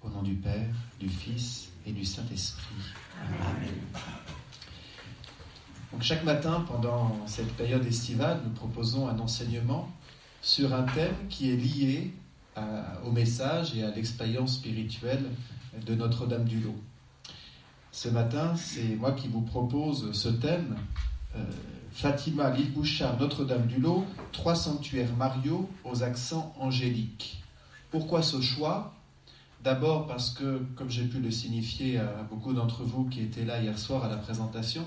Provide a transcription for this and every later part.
Au nom du Père, du Fils et du Saint-Esprit. Amen. Donc chaque matin, pendant cette période estivale, nous proposons un enseignement sur un thème qui est lié au message et à l'expérience spirituelle de Notre-Dame-du-Lot. Ce matin, c'est moi qui vous propose ce thème, Fatima, l'île Bouchard, Notre-Dame-du-Lot, 3 sanctuaires mariaux aux accents angéliques. Pourquoi ce choix ? D'abord parce que, comme j'ai pu le signifier à beaucoup d'entre vous qui étaient là hier soir à la présentation,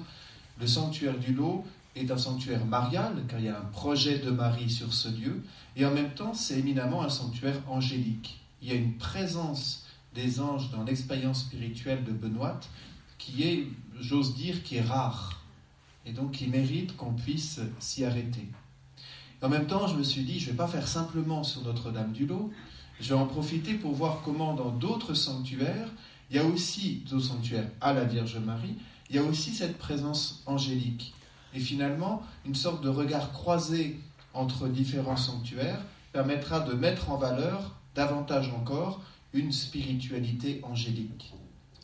le sanctuaire du Lot est un sanctuaire marial, car il y a un projet de Marie sur ce lieu, et en même temps, c'est éminemment un sanctuaire angélique. Il y a une présence des anges dans l'expérience spirituelle de Benoît qui est, j'ose dire, qui est rare, et donc qui mérite qu'on puisse s'y arrêter. Et en même temps, je me suis dit, je ne vais pas faire simplement sur Notre-Dame-du-Lot, je vais en profiter pour voir comment dans d'autres sanctuaires, il y a aussi d'autres sanctuaires à la Vierge Marie, il y a aussi cette présence angélique. Et finalement, une sorte de regard croisé entre différents sanctuaires permettra de mettre en valeur davantage encore une spiritualité angélique.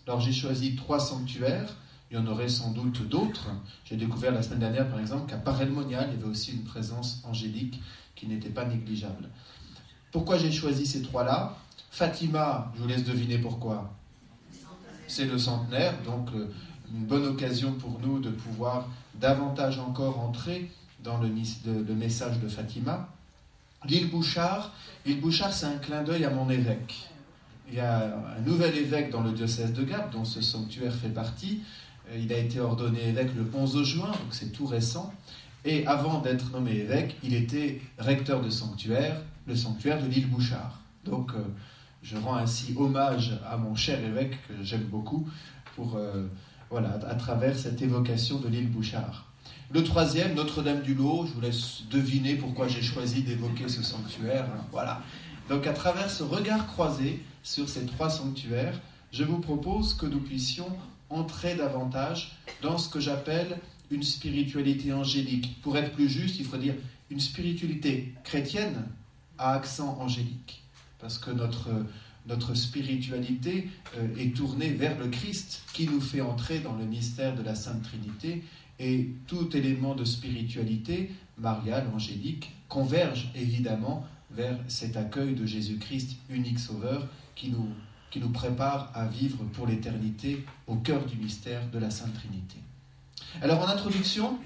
Alors j'ai choisi 3 sanctuaires, il y en aurait sans doute d'autres. J'ai découvert la semaine dernière par exemple qu'à Paray-le-Monial, il y avait aussi une présence angélique qui n'était pas négligeable. Pourquoi j'ai choisi ces 3-là ? Fatima, je vous laisse deviner pourquoi. C'est le centenaire, donc une bonne occasion pour nous de pouvoir davantage encore entrer dans le message de Fatima. L'île Bouchard, c'est un clin d'œil à mon évêque. Il y a un nouvel évêque dans le diocèse de Gap, dont ce sanctuaire fait partie. Il a été ordonné évêque le 11 juin, donc c'est tout récent. Et avant d'être nommé évêque, il était recteur de sanctuaire, le sanctuaire de l'île Bouchard. Donc je rends ainsi hommage à mon cher évêque, que j'aime beaucoup, à travers cette évocation de l'île Bouchard. Le 3e, Notre-Dame-du-Lot, je vous laisse deviner pourquoi j'ai choisi d'évoquer ce sanctuaire. Voilà. Donc à travers ce regard croisé sur ces 3 sanctuaires, je vous propose que nous puissions entrer davantage dans ce que j'appelle une spiritualité angélique. Pour être plus juste, il faut dire une spiritualité chrétienne à accent angélique. Parce que notre spiritualité est tournée vers le Christ qui nous fait entrer dans le mystère de la Sainte Trinité, et tout élément de spiritualité mariale, angélique, converge évidemment vers cet accueil de Jésus-Christ, unique sauveur, qui nous prépare à vivre pour l'éternité au cœur du mystère de la Sainte Trinité. Alors en introduction,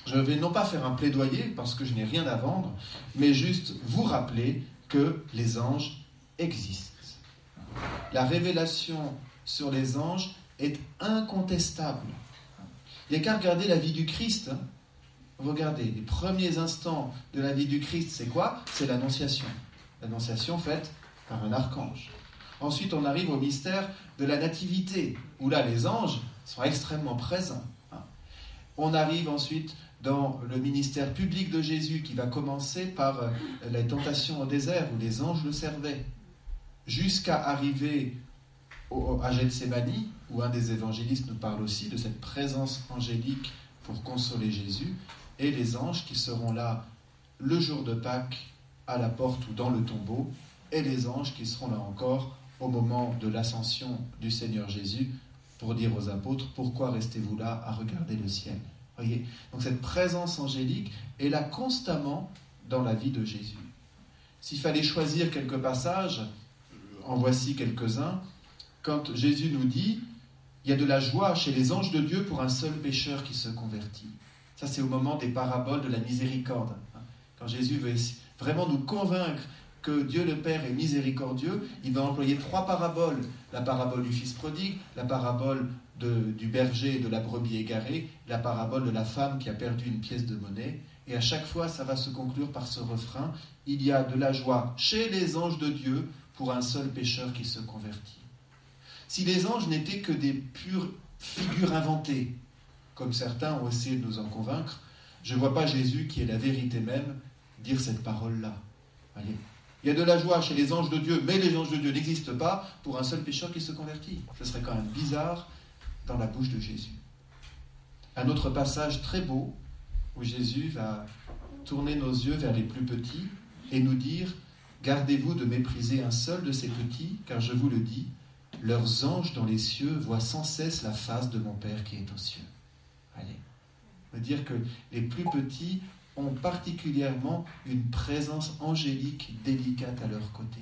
je vais non pas faire un plaidoyer, parce que je n'ai rien à vendre, mais juste vous rappeler que les anges existent. La révélation sur les anges est incontestable. Il n'y a qu'à regarder la vie du Christ. Regardez, les premiers instants de la vie du Christ, c'est quoi ? C'est l'Annonciation. L'Annonciation faite par un archange. Ensuite, on arrive au mystère de la Nativité, où là, les anges sont extrêmement présents. On arrive ensuite dans le ministère public de Jésus, qui va commencer par la tentation au désert, où les anges le servaient, jusqu'à arriver à Gethsémani, où un des évangélistes nous parle aussi de cette présence angélique pour consoler Jésus, et les anges qui seront là le jour de Pâques, à la porte ou dans le tombeau, et les anges qui seront là encore au moment de l'ascension du Seigneur Jésus, pour dire aux apôtres, pourquoi restez-vous là à regarder le ciel ? Voyez ? Donc cette présence angélique est là constamment dans la vie de Jésus. S'il fallait choisir quelques passages, en voici quelques-uns. Quand Jésus nous dit, il y a de la joie chez les anges de Dieu pour un seul pécheur qui se convertit. Ça, c'est au moment des paraboles de la miséricorde. Quand Jésus veut vraiment nous convaincre que Dieu le Père est miséricordieux, il va employer 3 paraboles. La parabole du fils prodigue, la parabole du berger et de la brebis égarée, la parabole de la femme qui a perdu une pièce de monnaie. Et à chaque fois, ça va se conclure par ce refrain, il y a de la joie chez les anges de Dieu pour un seul pécheur qui se convertit. Si les anges n'étaient que des pures figures inventées, comme certains ont essayé de nous en convaincre, je ne vois pas Jésus, qui est la vérité même, dire cette parole-là. Voyez ? Il y a de la joie chez les anges de Dieu, mais les anges de Dieu n'existent pas pour un seul pécheur qui se convertit. Ce serait quand même bizarre dans la bouche de Jésus. Un autre passage très beau, où Jésus va tourner nos yeux vers les plus petits et nous dire « Gardez-vous de mépriser un seul de ces petits, car je vous le dis, leurs anges dans les cieux voient sans cesse la face de mon Père qui est aux cieux. » Allez, on veut dire que les plus petits ont particulièrement une présence angélique délicate à leur côté.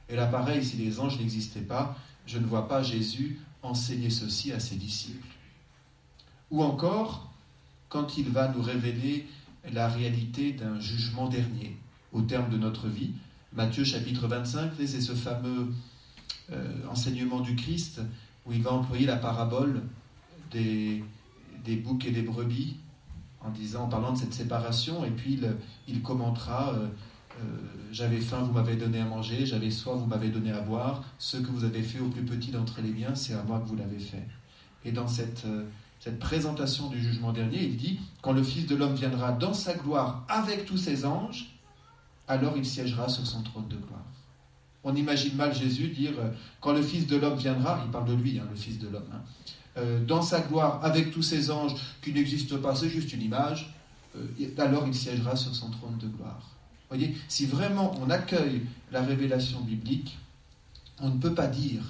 Et là, pareil, si les anges n'existaient pas, je ne vois pas Jésus enseigner ceci à ses disciples. Ou encore, quand il va nous révéler la réalité d'un jugement dernier, au terme de notre vie. Matthieu chapitre 25, c'est ce fameux enseignement du Christ, où il va employer la parabole des boucs et des brebis, en parlant de cette séparation, et puis il commentera j'avais faim, vous m'avez donné à manger, j'avais soif, vous m'avez donné à boire, ce que vous avez fait au plus petit d'entre les miens, c'est à moi que vous l'avez fait. Et dans cette présentation du jugement dernier, il dit, quand le Fils de l'homme viendra dans sa gloire avec tous ses anges, alors il siégera sur son trône de gloire. On imagine mal Jésus dire, quand le Fils de l'homme viendra, il parle de lui, le Fils de l'homme, dans sa gloire avec tous ses anges, qui n'existent pas, c'est juste une image, alors il siégera sur son trône de gloire. Voyez, si vraiment on accueille la révélation biblique, on ne peut pas dire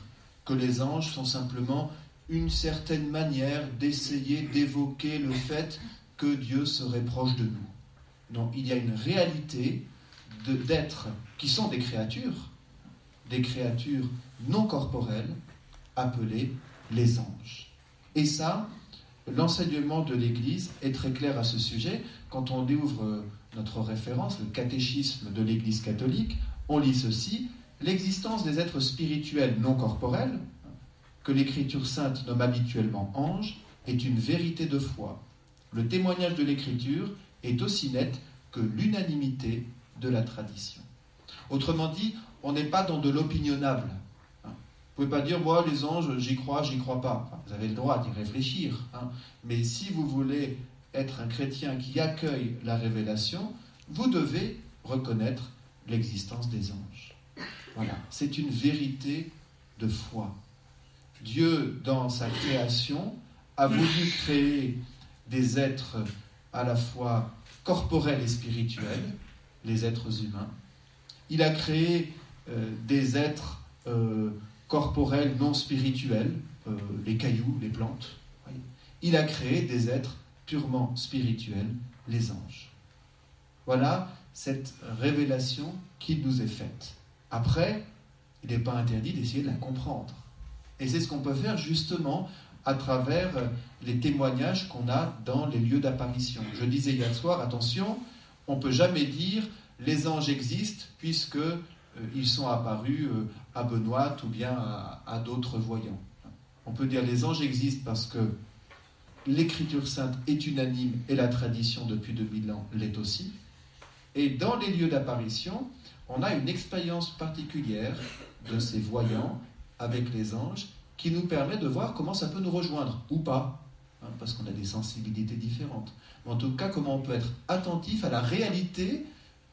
que les anges sont simplement une certaine manière d'essayer d'évoquer le fait que Dieu serait proche de nous. Non, il y a une réalité d'êtres qui sont des créatures non corporelles, appelées les anges. Et ça, l'enseignement de l'Église est très clair à ce sujet. Quand on ouvre notre référence, le catéchisme de l'Église catholique, on lit ceci: l'existence des êtres spirituels non corporels, que l'Écriture sainte nomme habituellement anges, est une vérité de foi. Le témoignage de l'Écriture est aussi net que l'unanimité de la tradition. Autrement dit, on n'est pas dans de l'opinionnable. Vous ne pouvez pas dire, moi, les anges, j'y crois pas. Enfin, vous avez le droit d'y réfléchir. Mais si vous voulez être un chrétien qui accueille la révélation, vous devez reconnaître l'existence des anges. Voilà, c'est une vérité de foi. Dieu, dans sa création, a voulu créer des êtres à la fois corporels et spirituels, les êtres humains. Il a créé des êtres corporels non spirituels, les cailloux, les plantes. Il a créé des êtres purement spirituels, les anges. Voilà cette révélation qui nous est faite. Après, il n'est pas interdit d'essayer de la comprendre. Et c'est ce qu'on peut faire justement à travers les témoignages qu'on a dans les lieux d'apparition. Je disais hier soir, attention, on ne peut jamais dire les anges existent puisqu'ils sont apparus à Benoît ou bien à d'autres voyants. On peut dire les anges existent parce que l'Écriture sainte est unanime et la tradition depuis 2000 ans l'est aussi. Et dans les lieux d'apparition, on a une expérience particulière de ces voyants avec les anges qui nous permet de voir comment ça peut nous rejoindre ou pas, parce qu'on a des sensibilités différentes. Mais en tout cas, comment on peut être attentif à la réalité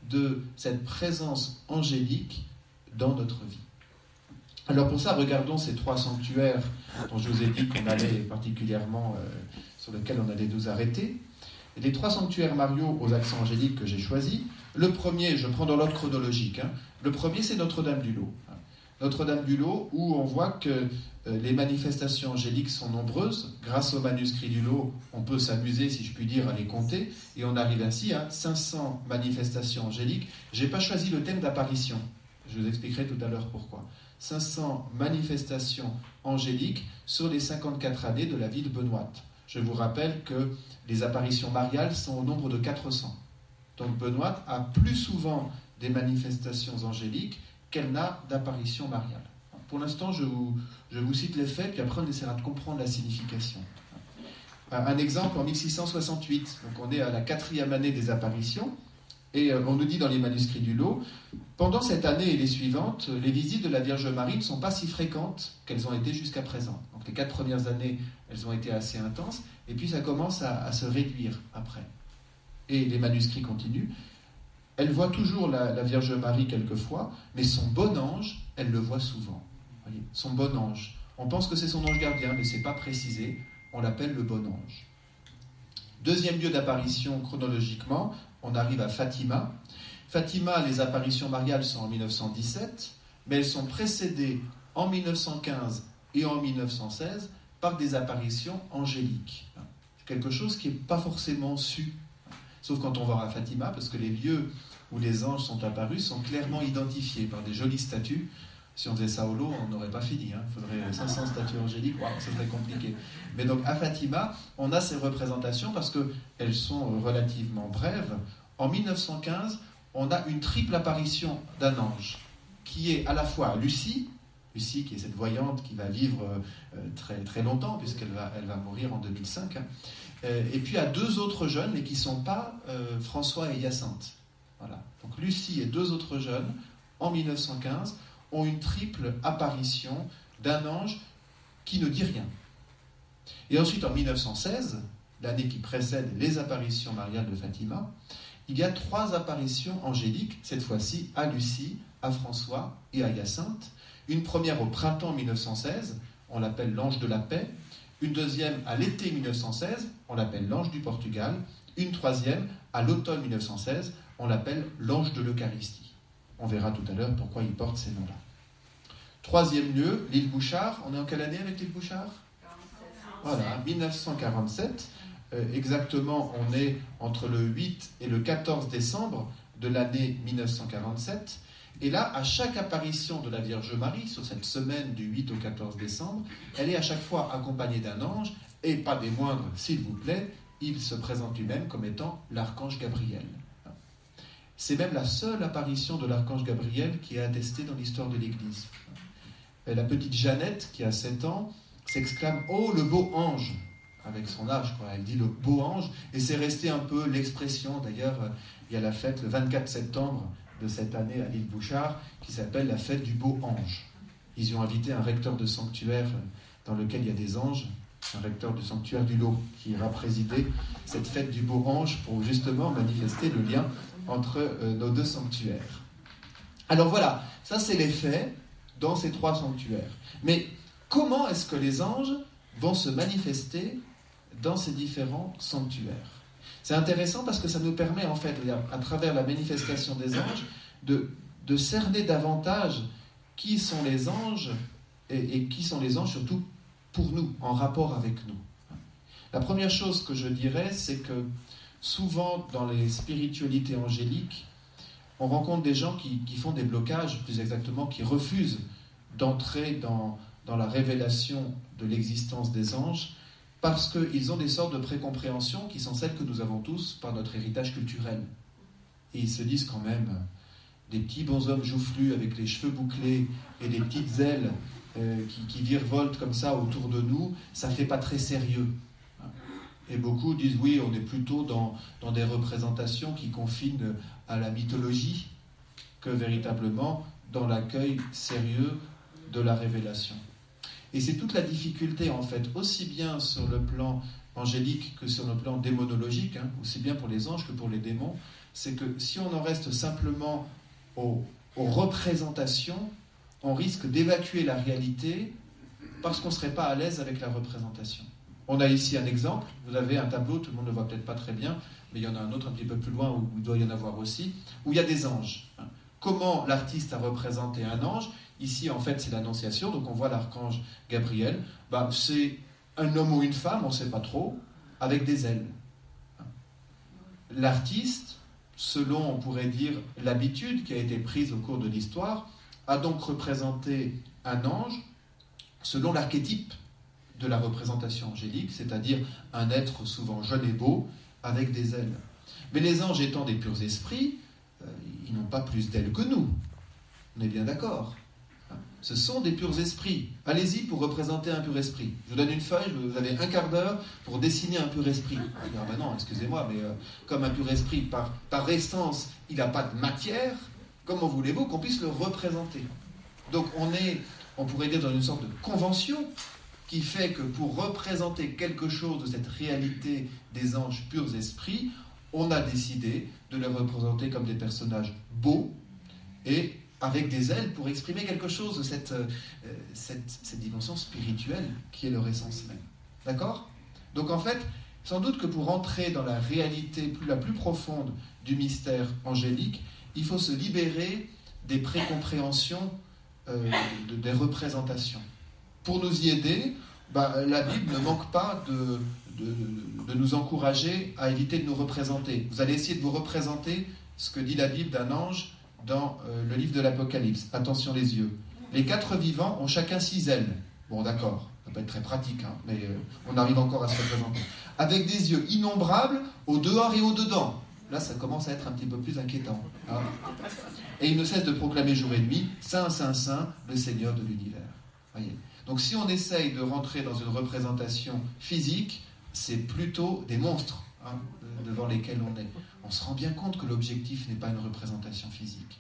de cette présence angélique dans notre vie. Alors pour ça, regardons ces 3 sanctuaires dont je vous ai dit qu'on allait particulièrement, sur lesquels on allait nous arrêter. Et les 3 sanctuaires mariaux aux accents angéliques que j'ai choisis. Le premier, je prends dans l'ordre chronologique, le premier c'est Notre-Dame-du-Lot. Notre-Dame-du-Lot, où on voit que les manifestations angéliques sont nombreuses. Grâce au manuscrit du lot, on peut s'amuser, si je puis dire, à les compter. Et on arrive ainsi à 500 manifestations angéliques. Je n'ai pas choisi le thème d'apparition. Je vous expliquerai tout à l'heure pourquoi. 500 manifestations angéliques sur les 54 années de la vie de Benoît. Je vous rappelle que les apparitions mariales sont au nombre de 400. Donc Benoît a plus souvent des manifestations angéliques qu'elle n'a d'apparition mariale. Pour l'instant, je vous cite les faits, puis après on essaiera de comprendre la signification. Un exemple, en 1668, donc on est à la 4e année des apparitions, et on nous dit dans les manuscrits du lot, pendant cette année et les suivantes, les visites de la Vierge Marie ne sont pas si fréquentes qu'elles ont été jusqu'à présent. Donc les 4 premières années, elles ont été assez intenses, et puis ça commence à se réduire après. Et les manuscrits continuent. Elle voit toujours la Vierge Marie quelquefois, mais son bon ange, elle le voit souvent. Voyez, son bon ange. On pense que c'est son ange gardien, mais ce n'est pas précisé. On l'appelle le bon ange. Deuxième lieu d'apparition chronologiquement, on arrive à Fatima. Fatima, les apparitions mariales sont en 1917, mais elles sont précédées en 1915 et en 1916 par des apparitions angéliques. C'est quelque chose qui n'est pas forcément su, sauf quand on va à Fatima, parce que les lieux où les anges sont apparus sont clairement identifiés par des jolies statues. Si on faisait ça au lot, on n'aurait pas fini. Il faudrait 500 statues angéliques, wow, ça serait compliqué. Mais donc à Fatima, on a ces représentations parce qu'elles sont relativement brèves. En 1915, on a une triple apparition d'un ange, qui est à la fois Lucie qui est cette voyante qui va vivre très, très longtemps, puisqu'elle va mourir en 2005, et puis à deux autres jeunes, mais qui ne sont pas François et Hyacinthe. Voilà. Donc Lucie et deux autres jeunes, en 1915, ont une triple apparition d'un ange qui ne dit rien. Et ensuite, en 1916, l'année qui précède les apparitions mariales de Fatima, il y a 3 apparitions angéliques, cette fois-ci à Lucie, à François et à Hyacinthe. Une première au printemps 1916, on l'appelle l'ange de la paix. Une deuxième à l'été 1916, on l'appelle l'ange du Portugal. Une troisième à l'automne 1916, on l'appelle l'ange de l'Eucharistie. On verra tout à l'heure pourquoi il porte ces noms-là. 3e lieu, l'île Bouchard. On est en quelle année avec l'île Bouchard ? Voilà, 1947. Exactement, on est entre le 8 et le 14 décembre de l'année 1947. Et là, à chaque apparition de la Vierge Marie, sur cette semaine du 8 au 14 décembre, elle est à chaque fois accompagnée d'un ange, et pas des moindres, s'il vous plaît, il se présente lui-même comme étant l'archange Gabriel. C'est même la seule apparition de l'archange Gabriel qui est attestée dans l'histoire de l'Église. La petite Jeannette, qui a 7 ans, s'exclame « Oh, le beau ange !» avec son âge, quoi. Elle dit le beau ange, et c'est resté un peu l'expression. D'ailleurs, il y a la fête le 24 septembre de cette année à l'île Bouchard, qui s'appelle la fête du beau ange. Ils y ont invité un recteur de sanctuaire dans lequel il y a des anges, un recteur du sanctuaire du Lot, qui ira présider cette fête du beau ange pour justement manifester le lien entre nos 2 sanctuaires. Alors voilà, ça c'est les faits dans ces 3 sanctuaires. Mais comment est-ce que les anges vont se manifester dans ces différents sanctuaires ? C'est intéressant parce que ça nous permet, en fait, à travers la manifestation des anges, de cerner davantage qui sont les anges et qui sont les anges surtout pour nous, en rapport avec nous. La première chose que je dirais, c'est que souvent dans les spiritualités angéliques, on rencontre des gens qui font des blocages, plus exactement, qui refusent d'entrer dans la révélation de l'existence des anges, parce qu'ils ont des sortes de précompréhensions qui sont celles que nous avons tous par notre héritage culturel. Et ils se disent quand même, des petits bonshommes joufflus avec les cheveux bouclés et des petites ailes qui virevoltent comme ça autour de nous, ça ne fait pas très sérieux. Et beaucoup disent, oui, on est plutôt dans des représentations qui confinent à la mythologie que véritablement dans l'accueil sérieux de la révélation. Et c'est toute la difficulté, en fait, aussi bien sur le plan angélique que sur le plan démonologique, aussi bien pour les anges que pour les démons, c'est que si on en reste simplement aux représentations, on risque d'évacuer la réalité parce qu'on ne serait pas à l'aise avec la représentation. On a ici un exemple, vous avez un tableau, tout le monde ne le voit peut-être pas très bien, mais il y en a un autre un petit peu plus loin où il doit y en avoir aussi, où il y a des anges. Comment l'artiste a représenté un ange ? Ici, en fait, c'est l'Annonciation, donc on voit l'archange Gabriel. C'est un homme ou une femme, on ne sait pas trop, avec des ailes. L'artiste, selon, on pourrait dire, l'habitude qui a été prise au cours de l'histoire, a donc représenté un ange selon l'archétype de la représentation angélique, c'est-à-dire un être souvent jeune et beau, avec des ailes. Mais les anges étant des purs esprits, ils n'ont pas plus d'ailes que nous. On est bien d'accord. Ce sont des purs esprits. Allez-y pour représenter un pur esprit. Je vous donne une feuille, vous avez un quart d'heure pour dessiner un pur esprit. Ah ben non, excusez-moi, mais comme un pur esprit, par essence, il n'a pas de matière, comment voulez-vous qu'on puisse le représenter ? Donc on pourrait dire dans une sorte de convention qui fait que pour représenter quelque chose de cette réalité des anges purs esprits, on a décidé de les représenter comme des personnages beaux et avec des ailes pour exprimer quelque chose de cette dimension spirituelle qui est leur essence même. D'accord ? Donc en fait, sans doute que pour entrer dans la réalité la plus profonde du mystère angélique, il faut se libérer des précompréhensions, des représentations. Pour nous y aider, la Bible ne manque pas de nous encourager à éviter de nous représenter. Vous allez essayer de vous représenter ce que dit la Bible d'un ange dans le livre de l'Apocalypse. Attention les yeux. Les 4 vivants ont chacun 6 ailes. Bon, d'accord, ça va pas être très pratique, mais on arrive encore à se représenter. Avec des yeux innombrables au dehors et au dedans. Là, ça commence à être un petit peu plus inquiétant. Et il ne cesse de proclamer jour et nuit, Saint, Saint, Saint, le Seigneur de l'univers. Voyez. Donc si on essaye de rentrer dans une représentation physique, c'est plutôt des monstres devant lesquels on est. On se rend bien compte que l'objectif n'est pas une représentation physique.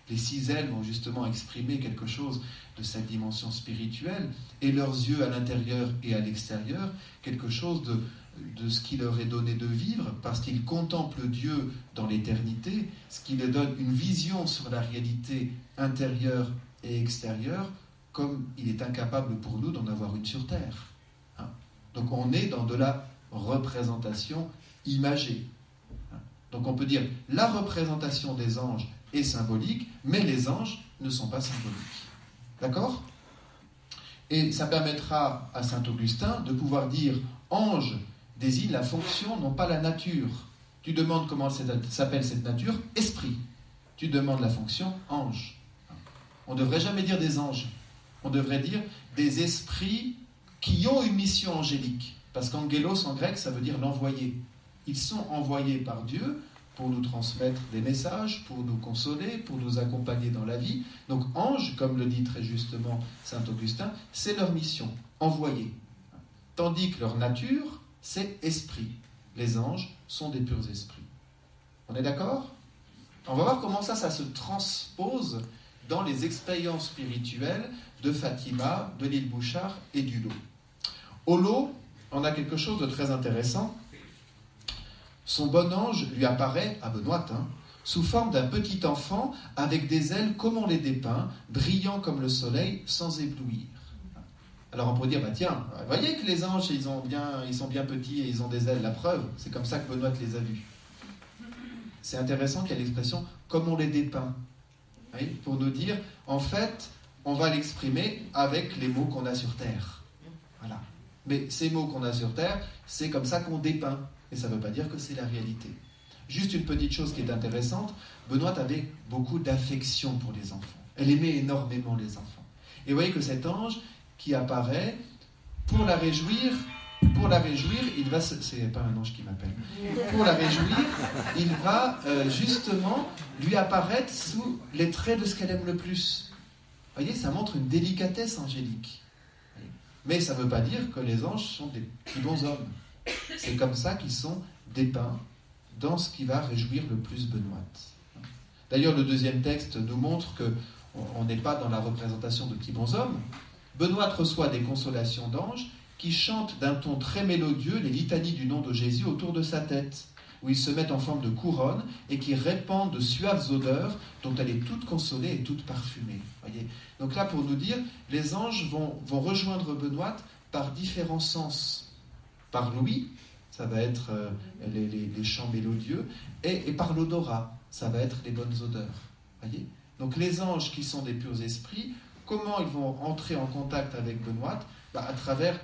Les 6 ailes vont justement exprimer quelque chose de cette dimension spirituelle, et leurs yeux à l'intérieur et à l'extérieur, quelque chose de ce qui leur est donné de vivre, parce qu'ils contemplent Dieu dans l'éternité, ce qui leur donne une vision sur la réalité intérieure et extérieure, comme il est incapable pour nous d'en avoir une sur Terre. Donc on est dans de la représentation imagée. Donc on peut dire la représentation des anges est symbolique, mais les anges ne sont pas symboliques. D'accord ? Et ça permettra à saint Augustin de pouvoir dire ange désigne la fonction, non pas la nature. Tu demandes comment s'appelle cette nature ? Esprit. Tu demandes la fonction ange. On ne devrait jamais dire des anges. On devrait dire des esprits qui ont une mission angélique. Parce qu'angelos en grec, ça veut dire l'envoyé. Ils sont envoyés par Dieu pour nous transmettre des messages, pour nous consoler, pour nous accompagner dans la vie. Donc ange, comme le dit très justement saint Augustin, c'est leur mission, envoyés. Tandis que leur nature, c'est esprit. Les anges sont des purs esprits. On est d'accord ? On va voir comment ça se transpose dans les expériences spirituelles de Fatima, de l'île Bouchard et du Lot. Au Lot, on a quelque chose de très intéressant. Son bon ange lui apparaît, à Benoît, sous forme d'un petit enfant avec des ailes comme on les dépeint, brillant comme le soleil, sans éblouir. Alors on pourrait dire, tiens, vous voyez que les anges, ils sont bien petits et ils ont des ailes, la preuve, c'est comme ça que Benoît les a vus. C'est intéressant qu'il y ait l'expression « comme on les dépeint ». Pour nous dire, en fait, on va l'exprimer avec les mots qu'on a sur Terre. Voilà. Mais ces mots qu'on a sur Terre, c'est comme ça qu'on dépeint. Et ça ne veut pas dire que c'est la réalité. Juste une petite chose qui est intéressante, Benoît avait beaucoup d'affection pour les enfants. Elle aimait énormément les enfants. Et vous voyez que cet ange qui apparaît, pour la réjouir, il va... C'est pas un ange qui m'appelle. Pour la réjouir, il va justement lui apparaître sous les traits de ce qu'elle aime le plus. Vous voyez, ça montre une délicatesse angélique. Mais ça ne veut pas dire que les anges sont des plus bons hommes. C'est comme ça qu'ils sont dépeints dans ce qui va réjouir le plus Benoît. D'ailleurs, le deuxième texte nous montre qu'on n'est pas dans la représentation de petits bons hommes. Benoît reçoit des consolations d'anges qui chantent d'un ton très mélodieux les litanies du nom de Jésus autour de sa tête, où ils se mettent en forme de couronne et qui répandent de suaves odeurs dont elle est toute consolée et toute parfumée. Voyez. Donc là, pour nous dire, les anges vont rejoindre Benoît par différents sens. Par l'ouïe, ça va être les chants mélodieux, et par l'odorat, ça va être les bonnes odeurs. Voyez. Donc les anges qui sont des purs esprits, comment ils vont entrer en contact avec Benoît ? À travers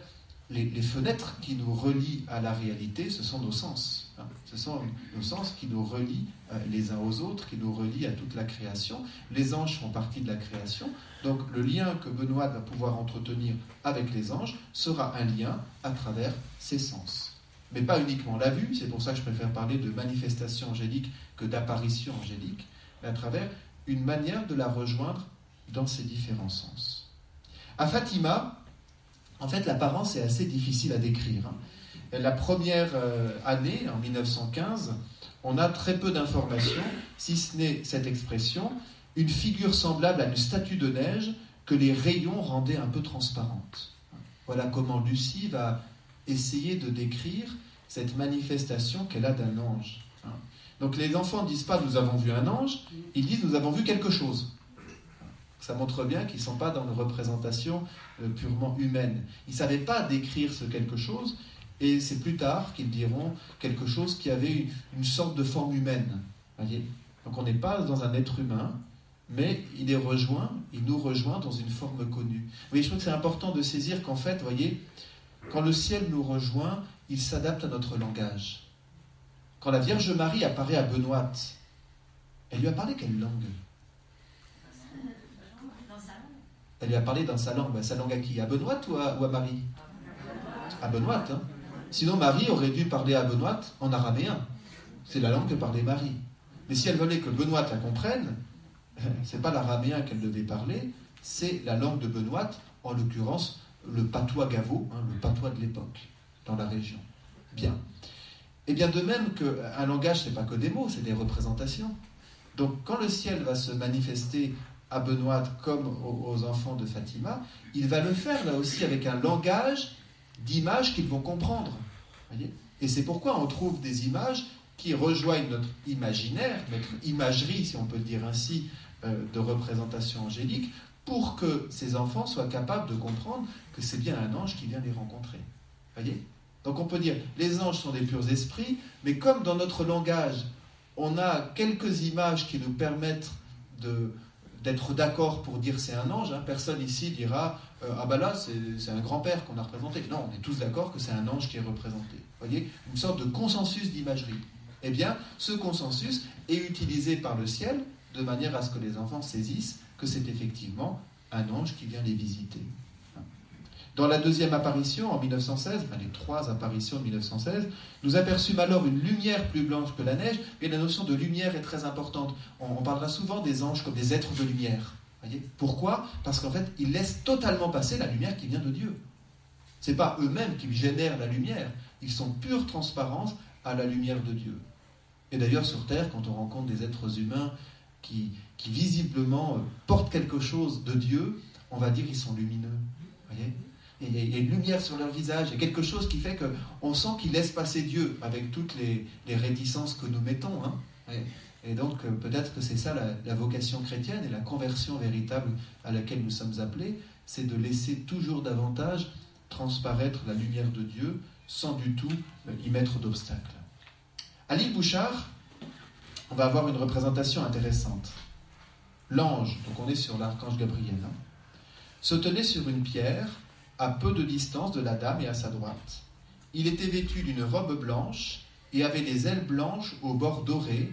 les fenêtres qui nous relient à la réalité, ce sont nos sens. Ce sont nos sens qui nous relient les uns aux autres, qui nous relient à toute la création. Les anges font partie de la création. Donc le lien que Benoît va pouvoir entretenir avec les anges sera un lien à travers ses sens. Mais pas uniquement la vue, c'est pour ça que je préfère parler de manifestation angélique que d'apparition angélique, mais à travers une manière de la rejoindre dans ses différents sens. À Fatima, en fait, l'apparence est assez difficile à décrire. La première année, en 1915, on a très peu d'informations, si ce n'est cette expression, une figure semblable à une statue de neige que les rayons rendaient un peu transparente. Voilà comment Lucie va essayer de décrire cette manifestation qu'elle a d'un ange. Donc les enfants ne disent pas « nous avons vu un ange », ils disent « nous avons vu quelque chose ». Ça montre bien qu'ils ne sont pas dans une représentation purement humaine. Ils ne savaient pas décrire ce quelque chose, et c'est plus tard qu'ils diront quelque chose qui avait une sorte de forme humaine. Voyez ? Donc on n'est pas dans un être humain, mais il nous rejoint dans une forme connue. Vous voyez, je trouve que c'est important de saisir qu'en fait, vous voyez, quand le ciel nous rejoint, il s'adapte à notre langage. Quand la Vierge Marie apparaît à Benoît, elle lui a parlé quelle langue? Elle lui a parlé dans sa langue. Sa langue à qui? À Benoît ou à Marie? À Benoît. Hein. Sinon, Marie aurait dû parler à Benoît en araméen. C'est la langue que parlait Marie. Mais si elle voulait que Benoît la comprenne, c'est pas l'araméen qu'elle devait parler, c'est la langue de Benoît, en l'occurrence le patois gavo, le patois de l'époque, dans la région. Bien. Et bien de même qu'un langage, c'est pas que des mots, c'est des représentations. Donc quand le ciel va se manifester à Benoît comme aux enfants de Fatima, il va le faire là aussi avec un langage d'images qu'ils vont comprendre. Voyez ? Et c'est pourquoi on trouve des images qui rejoignent notre imaginaire, notre imagerie, si on peut le dire ainsi, de représentation angélique, pour que ces enfants soient capables de comprendre que c'est bien un ange qui vient les rencontrer. Voyez ? Donc on peut dire, les anges sont des purs esprits, mais comme dans notre langage, on a quelques images qui nous permettent d'être d'accord pour dire c'est un ange, personne ici dira ah ben là c'est un grand-père qu'on a représenté. Non, on est tous d'accord que c'est un ange qui est représenté. Vous voyez, une sorte de consensus d'imagerie. Eh bien, ce consensus est utilisé par le ciel de manière à ce que les enfants saisissent que c'est effectivement un ange qui vient les visiter. Dans la deuxième apparition, en 1916, les trois apparitions de 1916, nous aperçûmes alors une lumière plus blanche que la neige, et la notion de lumière est très importante. On parlera souvent des anges comme des êtres de lumière. Voyez ? Pourquoi ? Parce qu'en fait, ils laissent totalement passer la lumière qui vient de Dieu. Ce n'est pas eux-mêmes qui génèrent la lumière, ils sont pure transparence à la lumière de Dieu. Et d'ailleurs, sur Terre, quand on rencontre des êtres humains qui visiblement portent quelque chose de Dieu, on va dire qu'ils sont lumineux. Voyez ? Et il y a une lumière sur leur visage, il y a quelque chose qui fait qu'on sent qu'ils laissent passer Dieu, avec toutes les réticences que nous mettons. Et donc peut-être que c'est ça la vocation chrétienne et la conversion véritable à laquelle nous sommes appelés, c'est de laisser toujours davantage transparaître la lumière de Dieu sans du tout y mettre d'obstacle. À l'île Bouchard, on va avoir une représentation intéressante. L'ange, donc on est sur l'archange Gabriel, se tenait sur une pierre à peu de distance de la dame et à sa droite. Il était vêtu d'une robe blanche et avait des ailes blanches aux bords dorés.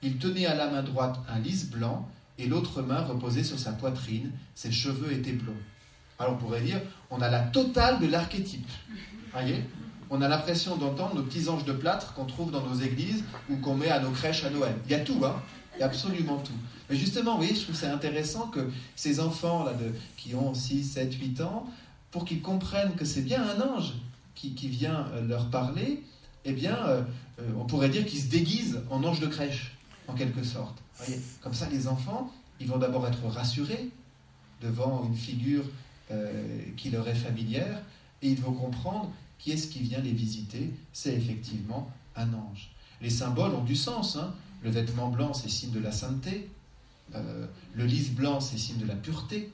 Il tenait à la main droite un lys blanc et l'autre main reposait sur sa poitrine. Ses cheveux étaient blonds. Alors on pourrait dire, on a la totale de l'archétype. Voyez ? On a l'impression d'entendre nos petits anges de plâtre qu'on trouve dans nos églises ou qu'on met à nos crèches à Noël. Il y a tout, il y a absolument tout. Mais justement, vous voyez, je trouve ça intéressant que ces enfants-là qui ont 6, 7, 8 ans, pour qu'ils comprennent que c'est bien un ange qui vient leur parler, eh bien, on pourrait dire qu'ils se déguisent en ange de crèche, en quelque sorte. Voyez, comme ça, les enfants, ils vont d'abord être rassurés devant une figure qui leur est familière, et ils vont comprendre qui est-ce qui vient les visiter. C'est effectivement un ange. Les symboles ont du sens. Le vêtement blanc, c'est signe de la sainteté. Le lys blanc, c'est signe de la pureté.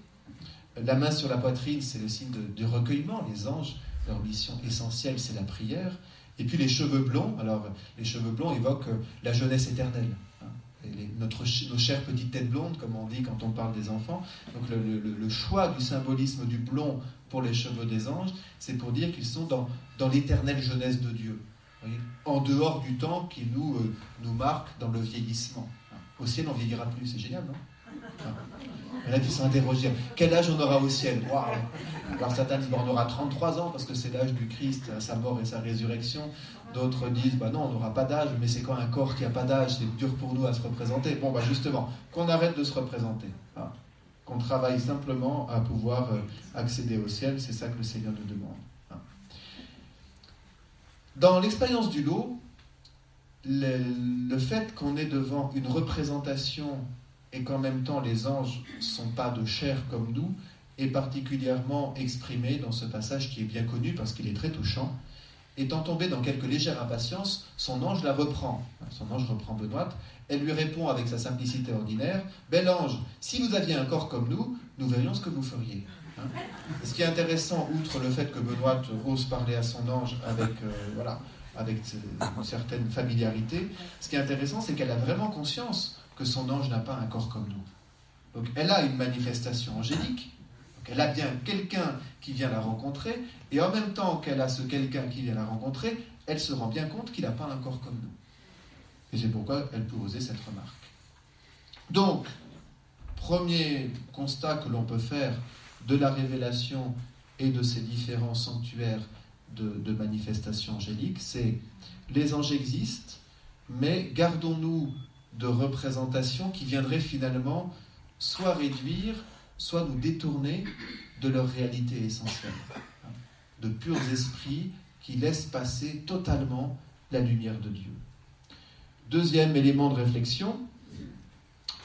La main sur la poitrine, c'est le signe du recueillement. Les anges, leur mission essentielle, c'est la prière. Et puis les cheveux blonds, alors les cheveux blonds évoquent la jeunesse éternelle. Et nos chères petites têtes blondes, comme on dit quand on parle des enfants. Donc le choix du symbolisme du blond pour les cheveux des anges, c'est pour dire qu'ils sont dans l'éternelle jeunesse de Dieu. Voyez, en dehors du temps qui nous marque dans le vieillissement. Au ciel, on ne vieillira plus, c'est génial, non ? Il y en a qui sont interrogés. Quel âge on aura au ciel ? Waouh ! Alors certains disent on aura 33 ans parce que c'est l'âge du Christ, sa mort et sa résurrection. D'autres disent non, on n'aura pas d'âge, mais c'est quand un corps qui n'a pas d'âge, c'est dur pour nous à se représenter. Bon, justement, qu'on arrête de se représenter. Qu'on travaille simplement à pouvoir accéder au ciel, c'est ça que le Seigneur nous demande. Dans l'expérience du lot, le fait qu'on est devant une représentation et qu'en même temps les anges ne sont pas de chair comme nous, est particulièrement exprimé dans ce passage qui est bien connu parce qu'il est très touchant. Étant tombé dans quelque légère impatience, son ange la reprend. Son ange reprend Benoît. Elle lui répond avec sa simplicité ordinaire, « Bel ange, si vous aviez un corps comme nous verrions ce que vous feriez. » Ce qui est intéressant, outre le fait que Benoît ose parler à son ange avec une certaine familiarité, ce qui est intéressant, c'est qu'elle a vraiment conscience que son ange n'a pas un corps comme nous. Donc elle a une manifestation angélique, donc elle a bien quelqu'un qui vient la rencontrer, et en même temps qu'elle a ce quelqu'un qui vient la rencontrer, elle se rend bien compte qu'il n'a pas un corps comme nous. Et c'est pourquoi elle peut oser cette remarque. Donc, premier constat que l'on peut faire de la révélation et de ces différents sanctuaires de manifestations angéliques, c'est les anges existent, mais gardons-nous de représentations qui viendraient finalement soit réduire, soit nous détourner de leur réalité essentielle. De purs esprits qui laissent passer totalement la lumière de Dieu. Deuxième élément de réflexion,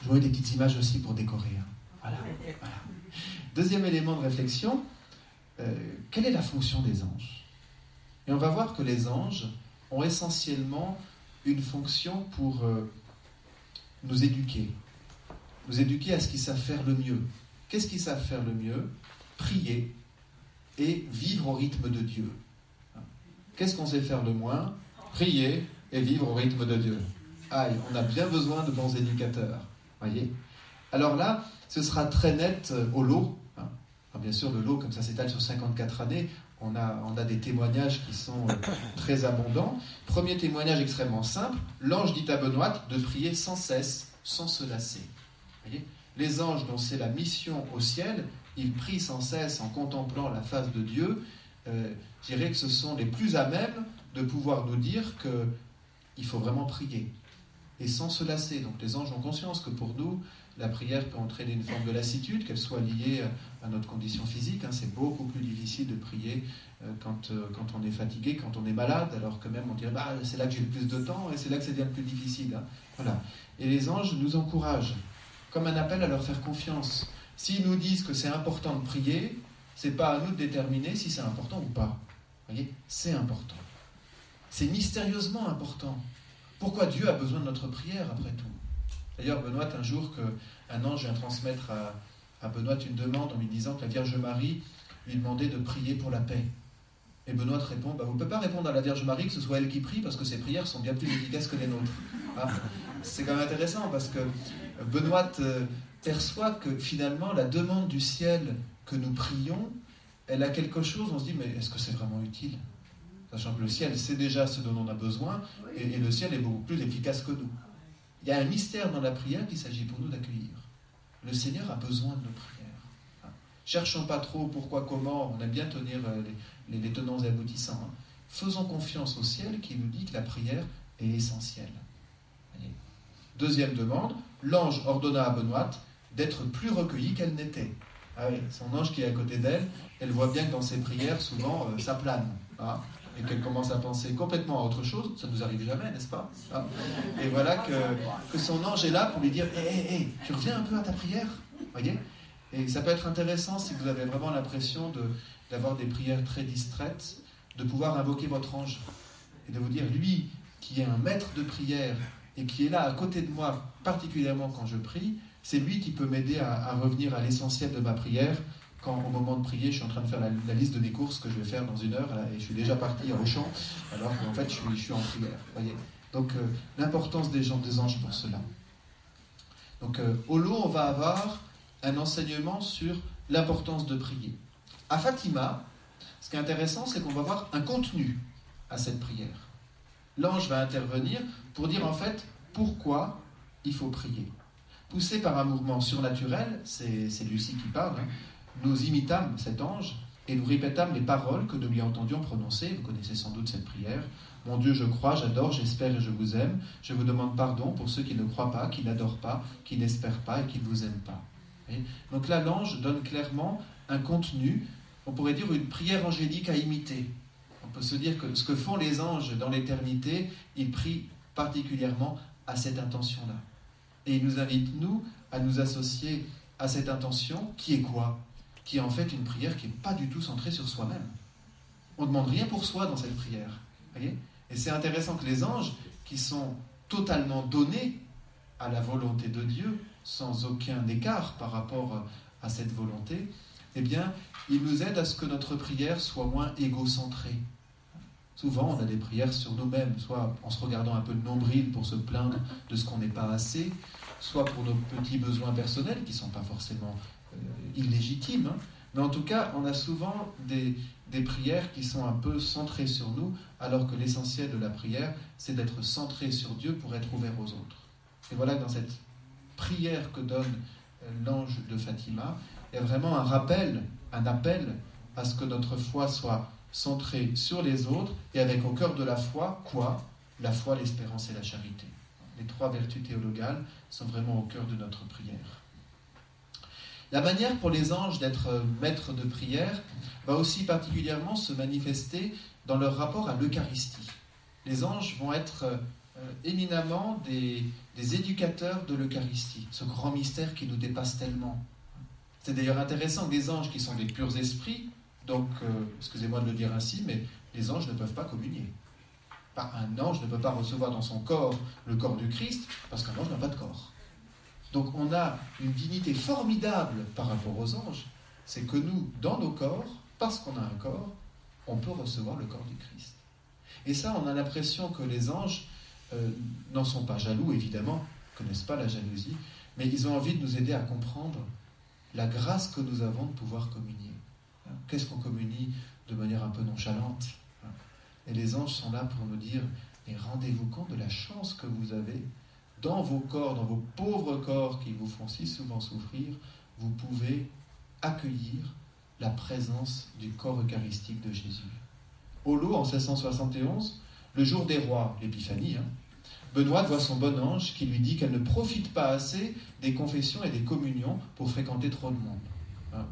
je vous mets des petites images aussi pour décorer. Voilà. Deuxième élément de réflexion, quelle est la fonction des anges ? Et on va voir que les anges ont essentiellement une fonction pour nous éduquer à ce qu'ils savent faire le mieux. Qu'est-ce qu'ils savent faire le mieux ? Prier et vivre au rythme de Dieu. Qu'est-ce qu'on sait faire le moins ? Prier et vivre au rythme de Dieu. Aïe, on a bien besoin de bons éducateurs. Voyez ? Alors là, ce sera très net au lot. Alors bien sûr, le lot, comme ça s'étale sur 54 années, on a des témoignages qui sont très abondants. Premier témoignage extrêmement simple, l'ange dit à Benoît de prier sans cesse, sans se lasser. Voyez ? Les anges dont c'est la mission au ciel, ils prient sans cesse en contemplant la face de Dieu. Je dirais que ce sont les plus à même de pouvoir nous dire qu'il faut vraiment prier. Et sans se lasser. Donc les anges ont conscience que pour nous, la prière peut entraîner une forme de lassitude, qu'elle soit liée à notre condition physique. C'est beaucoup plus difficile de prier quand on est fatigué, quand on est malade, alors que même on dirait c'est là que j'ai le plus de temps et c'est là que c'est bien le plus difficile. Voilà. Et les anges nous encouragent, comme un appel à leur faire confiance. S'ils nous disent que c'est important de prier, c'est pas à nous de déterminer si c'est important ou pas. Vous voyez, c'est important. C'est mystérieusement important. Pourquoi Dieu a besoin de notre prière, après tout ? D'ailleurs, Benoît, un jour, qu'un ange vient transmettre à Benoît une demande en lui disant que la Vierge Marie lui demandait de prier pour la paix. Et Benoît répond, vous ne pouvez pas répondre à la Vierge Marie que ce soit elle qui prie, parce que ses prières sont bien plus efficaces que les nôtres. C'est quand même intéressant, parce que Benoît perçoit que finalement, la demande du ciel que nous prions, elle a quelque chose, on se dit, mais est-ce que c'est vraiment utile ? Sachant que le ciel sait déjà ce dont on a besoin, et le ciel est beaucoup plus efficace que nous. Il y a un mystère dans la prière qu'il s'agit pour nous d'accueillir. Le Seigneur a besoin de nos prières. Cherchons pas trop pourquoi, comment, on aime bien tenir les tenants et aboutissants. Faisons confiance au ciel qui nous dit que la prière est essentielle. Voyez. Deuxième demande, l'ange ordonna à Benoît d'être plus recueillie qu'elle n'était. Son ange qui est à côté d'elle, elle voit bien que dans ses prières, souvent, ça plane. Et qu'elle commence à penser complètement à autre chose, ça ne nous arrive jamais, n'est-ce pas ? Et voilà que son ange est là pour lui dire « tu reviens un peu à ta prière ?» Voyez ? Et ça peut être intéressant, si vous avez vraiment l'impression d'avoir des prières très distraites, de pouvoir invoquer votre ange et de vous dire, lui qui est un maître de prière et qui est là à côté de moi, particulièrement quand je prie, c'est lui qui peut m'aider à revenir à l'essentiel de ma prière. Quand au moment de prier, je suis en train de faire la liste de mes courses que je vais faire dans 1 heure, là, et je suis déjà parti au champ, alors qu'en fait je suis en prière. Voyez. Donc l'importance des anges pour cela. Donc au lot, on va avoir un enseignement sur l'importance de prier. À Fatima, ce qui est intéressant, c'est qu'on va voir un contenu à cette prière. L'ange va intervenir pour dire en fait pourquoi il faut prier. Poussé par un mouvement surnaturel, c'est Lucie qui parle, nous imitâmes cet ange et nous répétâmes les paroles que nous lui entendions prononcer. Vous connaissez sans doute cette prière. « Mon Dieu, je crois, j'adore, j'espère et je vous aime. Je vous demande pardon pour ceux qui ne croient pas, qui n'adorent pas, qui n'espèrent pas et qui ne vous aiment pas. » Donc là, l'ange donne clairement un contenu, on pourrait dire une prière angélique à imiter. On peut se dire que ce que font les anges dans l'éternité, ils prient particulièrement à cette intention-là. Et ils nous invitent, nous, à nous associer à cette intention qui est quoi ? Qui est en fait une prière qui n'est pas du tout centrée sur soi-même. On ne demande rien pour soi dans cette prière. Voyez ? Et c'est intéressant que les anges, qui sont totalement donnés à la volonté de Dieu, sans aucun écart par rapport à cette volonté, eh bien, ils nous aident à ce que notre prière soit moins égocentrée. Souvent, on a des prières sur nous-mêmes, soit en se regardant un peu le nombril pour se plaindre de ce qu'on n'est pas assez, soit pour nos petits besoins personnels, qui ne sont pas forcément illégitimes, hein, mais en tout cas, on a souvent des prières qui sont un peu centrées sur nous, alors que l'essentiel de la prière, c'est d'être centré sur Dieu pour être ouvert aux autres. Et voilà, dans cette prière que donne l'ange de Fatima, il y a vraiment un rappel, un appel à ce que notre foi soit centrée sur les autres, et avec au cœur de la foi, quoi ? La foi, l'espérance et la charité. Les 3 vertus théologales sont vraiment au cœur de notre prière. La manière pour les anges d'être maîtres de prière va aussi particulièrement se manifester dans leur rapport à l'Eucharistie. Les anges vont être éminemment des éducateurs de l'Eucharistie, ce grand mystère qui nous dépasse tellement. C'est d'ailleurs intéressant que les anges qui sont des purs esprits, donc, excusez-moi de le dire ainsi, mais les anges ne peuvent pas communier. Un ange ne peut pas recevoir dans son corps le corps du Christ, parce qu'un ange n'a pas de corps. Donc on a une dignité formidable par rapport aux anges, c'est que nous, dans nos corps, parce qu'on a un corps, on peut recevoir le corps du Christ. Et ça, on a l'impression que les anges n'en sont pas jaloux, évidemment, ne connaissent pas la jalousie, mais ils ont envie de nous aider à comprendre la grâce que nous avons de pouvoir communier. Qu'est-ce qu'on communie de manière un peu nonchalante ? Et les anges sont là pour nous dire, mais rendez-vous compte de la chance que vous avez dans vos corps, dans vos pauvres corps qui vous font si souvent souffrir, vous pouvez accueillir la présence du corps eucharistique de Jésus. Au lot, en 1671, le jour des rois, l'épiphanie, Benoît voit son bon ange qui lui dit qu'elle ne profite pas assez des confessions et des communions pour fréquenter trop de monde.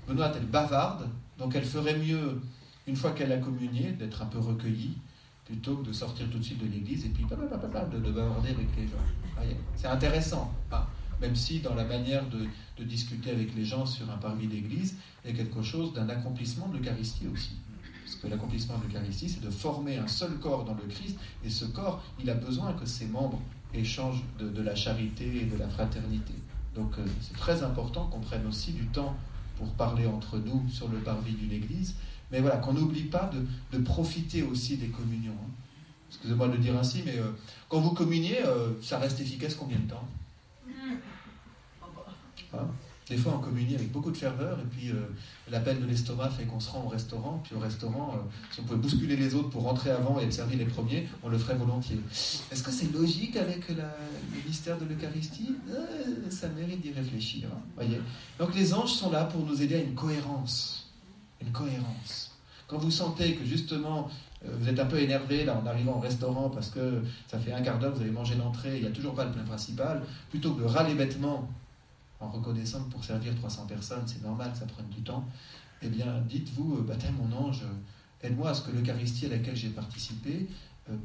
Benoît, elle bavarde, donc elle ferait mieux, une fois qu'elle a communié, d'être un peu recueillie, plutôt que de sortir tout de suite de l'église et puis de bavarder avec les gens. Voyez, c'est intéressant, même si dans la manière de discuter avec les gens sur un parvis d'église, il y a quelque chose d'un accomplissement de l'Eucharistie aussi. Parce que l'accomplissement de l'Eucharistie, c'est de former un seul corps dans le Christ, et ce corps, il a besoin que ses membres échangent de la charité et de la fraternité. Donc c'est très important qu'on prenne aussi du temps pour parler entre nous sur le parvis d'une église, mais voilà, qu'on n'oublie pas de profiter aussi des communions. Excusez-moi de le dire ainsi, mais quand vous communiez, ça reste efficace combien de temps ? Des fois, on communie avec beaucoup de ferveur, et puis l'appel de l'estomac fait qu'on se rend au restaurant, puis au restaurant, si on pouvait bousculer les autres pour rentrer avant et être servi les premiers, on le ferait volontiers. Est-ce que c'est logique avec le mystère de l'Eucharistie ? Ça mérite d'y réfléchir. Voyez ? Donc les anges sont là pour nous aider à une cohérence. Une cohérence. Quand vous sentez que justement vous êtes un peu énervé là en arrivant au restaurant parce que ça fait un quart d'heure que vous avez mangé l'entrée, il n'y a toujours pas le plat principal, plutôt que de râler bêtement en reconnaissant que pour servir 300 personnes, c'est normal que ça prenne du temps, eh bien dites-vous, baptême mon ange, aide-moi à ce que l'Eucharistie à laquelle j'ai participé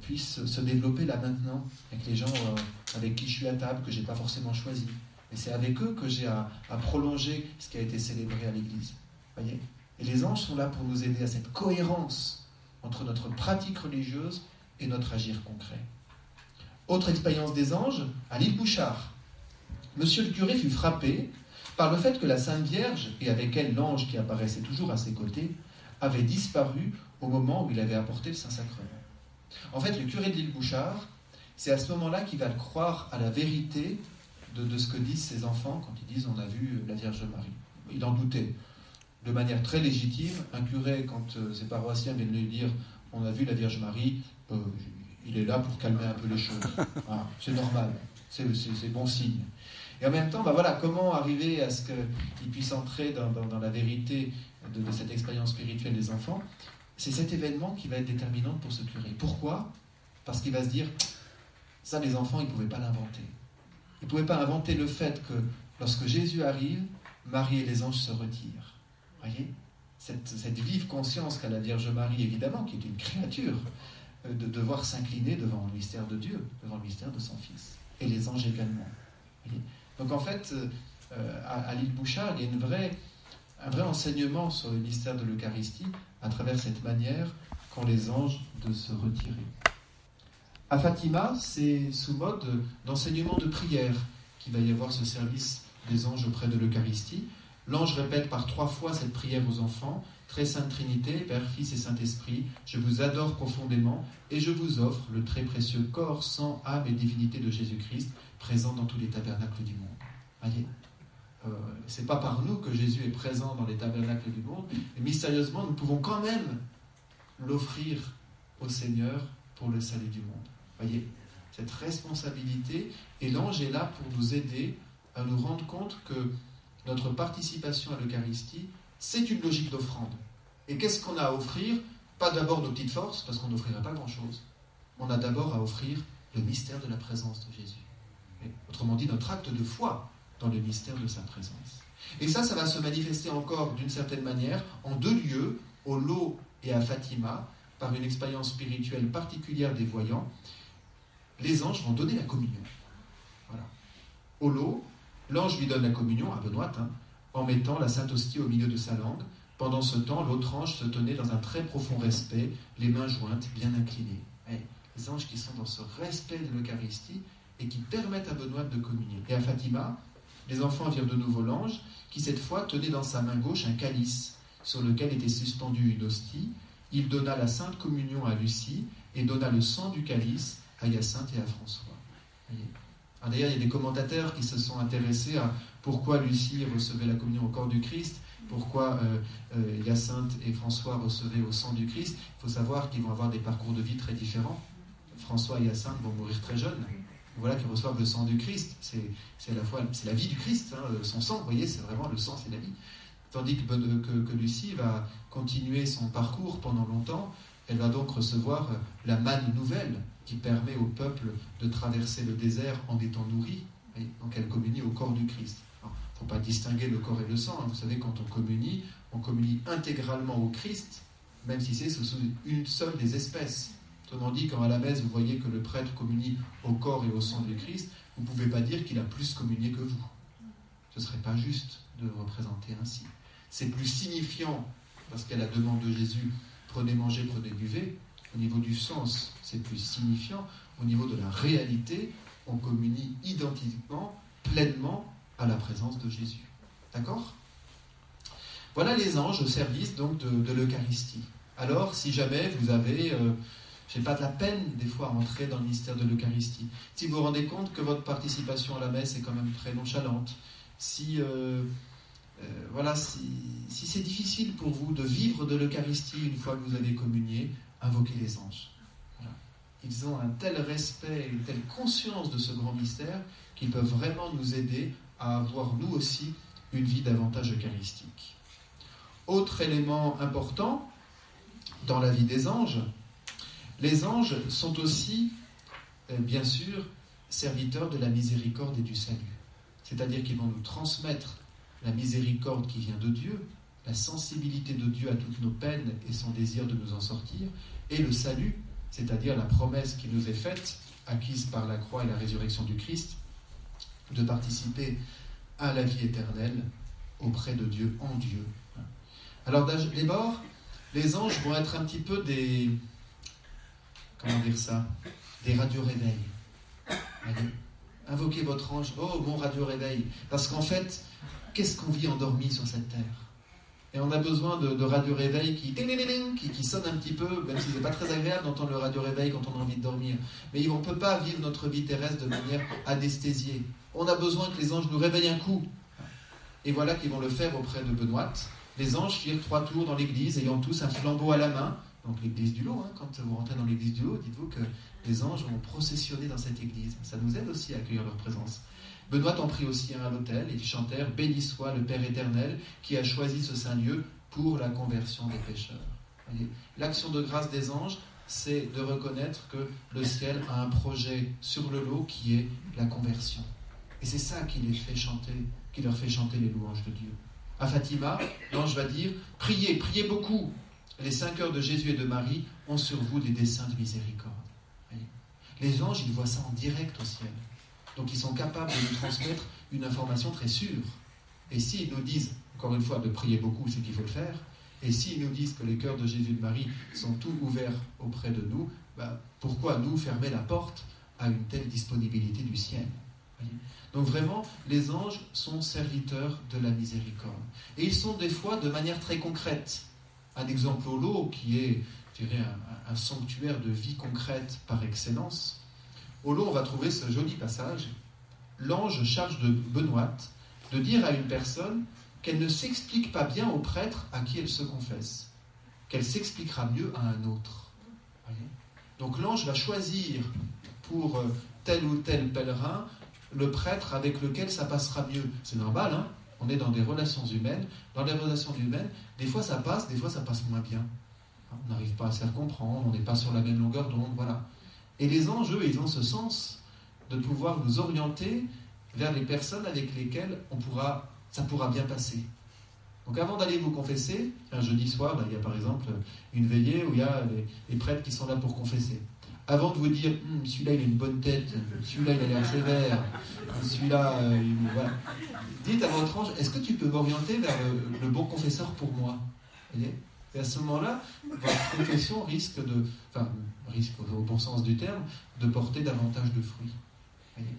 puisse se développer là maintenant, avec les gens avec qui je suis à table, que je n'ai pas forcément choisi. Et c'est avec eux que j'ai à prolonger ce qui a été célébré à l'Église. Voyez ? Et les anges sont là pour nous aider à cette cohérence entre notre pratique religieuse et notre agir concret. Autre expérience des anges, à l'île Bouchard. Monsieur le curé fut frappé par le fait que la Sainte Vierge, et avec elle l'ange qui apparaissait toujours à ses côtés, avait disparu au moment où il avait apporté le Saint-Sacrement. En fait, le curé de l'île Bouchard, c'est à ce moment-là qu'il va croire à la vérité de ce que disent ses enfants quand ils disent « on a vu la Vierge Marie ». Il en doutait. De manière très légitime, un curé, quand ses paroissiens viennent lui dire « on a vu la Vierge Marie », il est là pour calmer un peu les choses. C'est normal, c'est bon signe. Et en même temps, comment arriver à ce qu'il puisse entrer dans la vérité de cette expérience spirituelle des enfants ? C'est cet événement qui va être déterminant pour ce curé. Pourquoi ? Parce qu'il va se dire, ça les enfants, ils ne pouvaient pas l'inventer. Ils ne pouvaient pas inventer le fait que lorsque Jésus arrive, Marie et les anges se retirent. Voyez ? Cette vive conscience qu'a la Vierge Marie, évidemment, qui est une créature, de devoir s'incliner devant le mystère de Dieu, devant le mystère de son Fils. Et les anges également. Voyez ? Donc en fait, à l'île Bouchard, il y a un vrai enseignement sur le mystère de l'Eucharistie à travers cette manière qu'ont les anges de se retirer. À Fatima, c'est sous mode d'enseignement de prière qu'il va y avoir ce service des anges auprès de l'Eucharistie. L'ange répète par 3 fois cette prière aux enfants. Très sainte Trinité, Père, Fils et Saint-Esprit, je vous adore profondément et je vous offre le très précieux corps, sang, âme et divinité de Jésus-Christ, présent dans tous les tabernacles du monde. Voyez, c'est pas par nous que Jésus est présent dans les tabernacles du monde, mais mystérieusement, nous pouvons quand même l'offrir au Seigneur pour le salut du monde. Voyez, cette responsabilité, et l'ange est là pour nous aider à nous rendre compte que notre participation à l'Eucharistie, c'est une logique d'offrande. Et qu'est-ce qu'on a à offrir? Pas d'abord nos petites forces, parce qu'on n'offrirait pas grand-chose. On a d'abord à offrir le mystère de la présence de Jésus. Et, autrement dit, notre acte de foi dans le mystère de sa présence. Et ça va se manifester encore d'une certaine manière en 2 lieux, au Lot et à Fatima, par une expérience spirituelle particulière des voyants. Les anges vont donner la communion. Voilà. Au Lot, l'ange lui donne la communion à Benoît, en mettant la Sainte Hostie au milieu de sa langue. Pendant ce temps, l'autre ange se tenait dans un très profond respect, les mains jointes, bien inclinées. Les anges qui sont dans ce respect de l'Eucharistie et qui permettent à Benoît de communier. Et à Fatima, les enfants virent de nouveau l'ange, qui cette fois tenait dans sa main gauche un calice, sur lequel était suspendue une hostie. Il donna la Sainte Communion à Lucie et donna le sang du calice à Hyacinthe et à François. Alors d'ailleurs, il y a des commentateurs qui se sont intéressés à pourquoi Lucie recevait la communion au corps du Christ, pourquoi Hyacinthe et François recevaient au sang du Christ. Il faut savoir qu'ils vont avoir des parcours de vie très différents. François et Hyacinthe vont mourir très jeunes. Voilà qu'ils reçoivent le sang du Christ. C'est à la fois la vie du Christ, son sang, vous voyez, c'est vraiment le sang, c'est la vie. Tandis que Lucie va continuer son parcours pendant longtemps. Elle va donc recevoir la manne nouvelle qui permet au peuple de traverser le désert en étant nourri. Donc elle communie au corps du Christ. Il ne faut pas distinguer le corps et le sang. Vous savez, quand on communie intégralement au Christ, même si c'est sous une seule des espèces. Autrement dit, quand à la messe, vous voyez que le prêtre communie au corps et au sang du Christ, vous ne pouvez pas dire qu'il a plus communié que vous. Ce ne serait pas juste de représenter ainsi. C'est plus signifiant, parce qu'à la demande de Jésus, prenez, mangez, prenez, buvez. Au niveau du sens, c'est plus signifiant. Au niveau de la réalité, on communie identiquement, pleinement, à la présence de Jésus. D'accord ? Voilà les anges au service donc de l'Eucharistie. Alors, si jamais vous avez, j'ai pas de la peine des fois à entrer dans le mystère de l'Eucharistie, si vous vous rendez compte que votre participation à la messe est quand même très nonchalante, si c'est difficile pour vous de vivre de l'Eucharistie une fois que vous avez communié, invoquez les anges. Voilà. Ils ont un tel respect, une telle conscience de ce grand mystère qu'ils peuvent vraiment nous aider à avoir nous aussi une vie davantage eucharistique. Autre élément important dans la vie des anges, les anges sont aussi, bien sûr, serviteurs de la miséricorde et du salut. C'est-à-dire qu'ils vont nous transmettre la miséricorde qui vient de Dieu, la sensibilité de Dieu à toutes nos peines et son désir de nous en sortir, et le salut, c'est-à-dire la promesse qui nous est faite, acquise par la croix et la résurrection du Christ, de participer à la vie éternelle auprès de Dieu, en Dieu. Alors d'abord, les anges vont être un petit peu des radio-réveils. Allez, invoquez votre ange, oh bon radio-réveil, parce qu'en fait, qu'est-ce qu'on vit endormi sur cette terre? Et on a besoin de radio-réveil qui sonne un petit peu, même si ce n'est pas très agréable d'entendre le radio-réveil quand on a envie de dormir. Mais on ne peut pas vivre notre vie terrestre de manière anesthésiée. On a besoin que les anges nous réveillent un coup. Et voilà qu'ils vont le faire auprès de Benoît. Les anges firent 3 tours dans l'église, ayant tous un flambeau à la main. Donc l'église du Lot, quand vous rentrez dans l'église du Lot, dites-vous que les anges vont processionner dans cette église. Ça nous aide aussi à accueillir leur présence. Benoît en prit aussi un à l'autel, et ils chantèrent « Béni soit le Père éternel qui a choisi ce saint lieu pour la conversion des pécheurs. » L'action de grâce des anges, c'est de reconnaître que le ciel a un projet sur le lot qui est la conversion. Et c'est ça qui leur fait chanter les louanges de Dieu. À Fatima, l'ange va dire « Priez, priez beaucoup. Les 5 heures de Jésus et de Marie ont sur vous des desseins de miséricorde. » Les anges, ils voient ça en direct au ciel. Donc ils sont capables de nous transmettre une information très sûre. Et s'ils nous disent, encore une fois, de prier beaucoup, c'est qu'il faut le faire. Et s'ils nous disent que les cœurs de Jésus et de Marie sont tout ouverts auprès de nous, pourquoi nous fermer la porte à une telle disponibilité du ciel? Voyez. Donc vraiment, les anges sont serviteurs de la miséricorde. Et ils sont des fois de manière très concrète. Un exemple au lot qui est, je dirais, un sanctuaire de vie concrète par excellence. Au lot, on va trouver ce joli passage. L'ange charge de Benoîte de dire à une personne qu'elle ne s'explique pas bien au prêtre à qui elle se confesse, qu'elle s'expliquera mieux à un autre. Voyez. Donc l'ange va choisir pour tel ou tel pèlerin le prêtre avec lequel ça passera mieux. C'est normal, hein ? On est dans des relations humaines. Dans les relations humaines, des fois ça passe moins bien. On n'arrive pas à se faire comprendre, on n'est pas sur la même longueur d'onde, voilà. Et les anges, eux, ils ont ce sens de pouvoir nous orienter vers les personnes avec lesquelles ça pourra bien passer. Donc avant d'aller vous confesser, un jeudi soir, là, il y a par exemple une veillée où il y a les prêtres qui sont là pour confesser. Avant de vous dire, celui-là il a une bonne tête, celui-là il a l'air sévère, celui-là, voilà. Dites à votre ange, est-ce que tu peux m'orienter vers le bon confesseur pour moi ? Vous voyez ? Et à ce moment-là, votre confession risque au bon sens du terme, de porter davantage de fruits. Vous voyez ?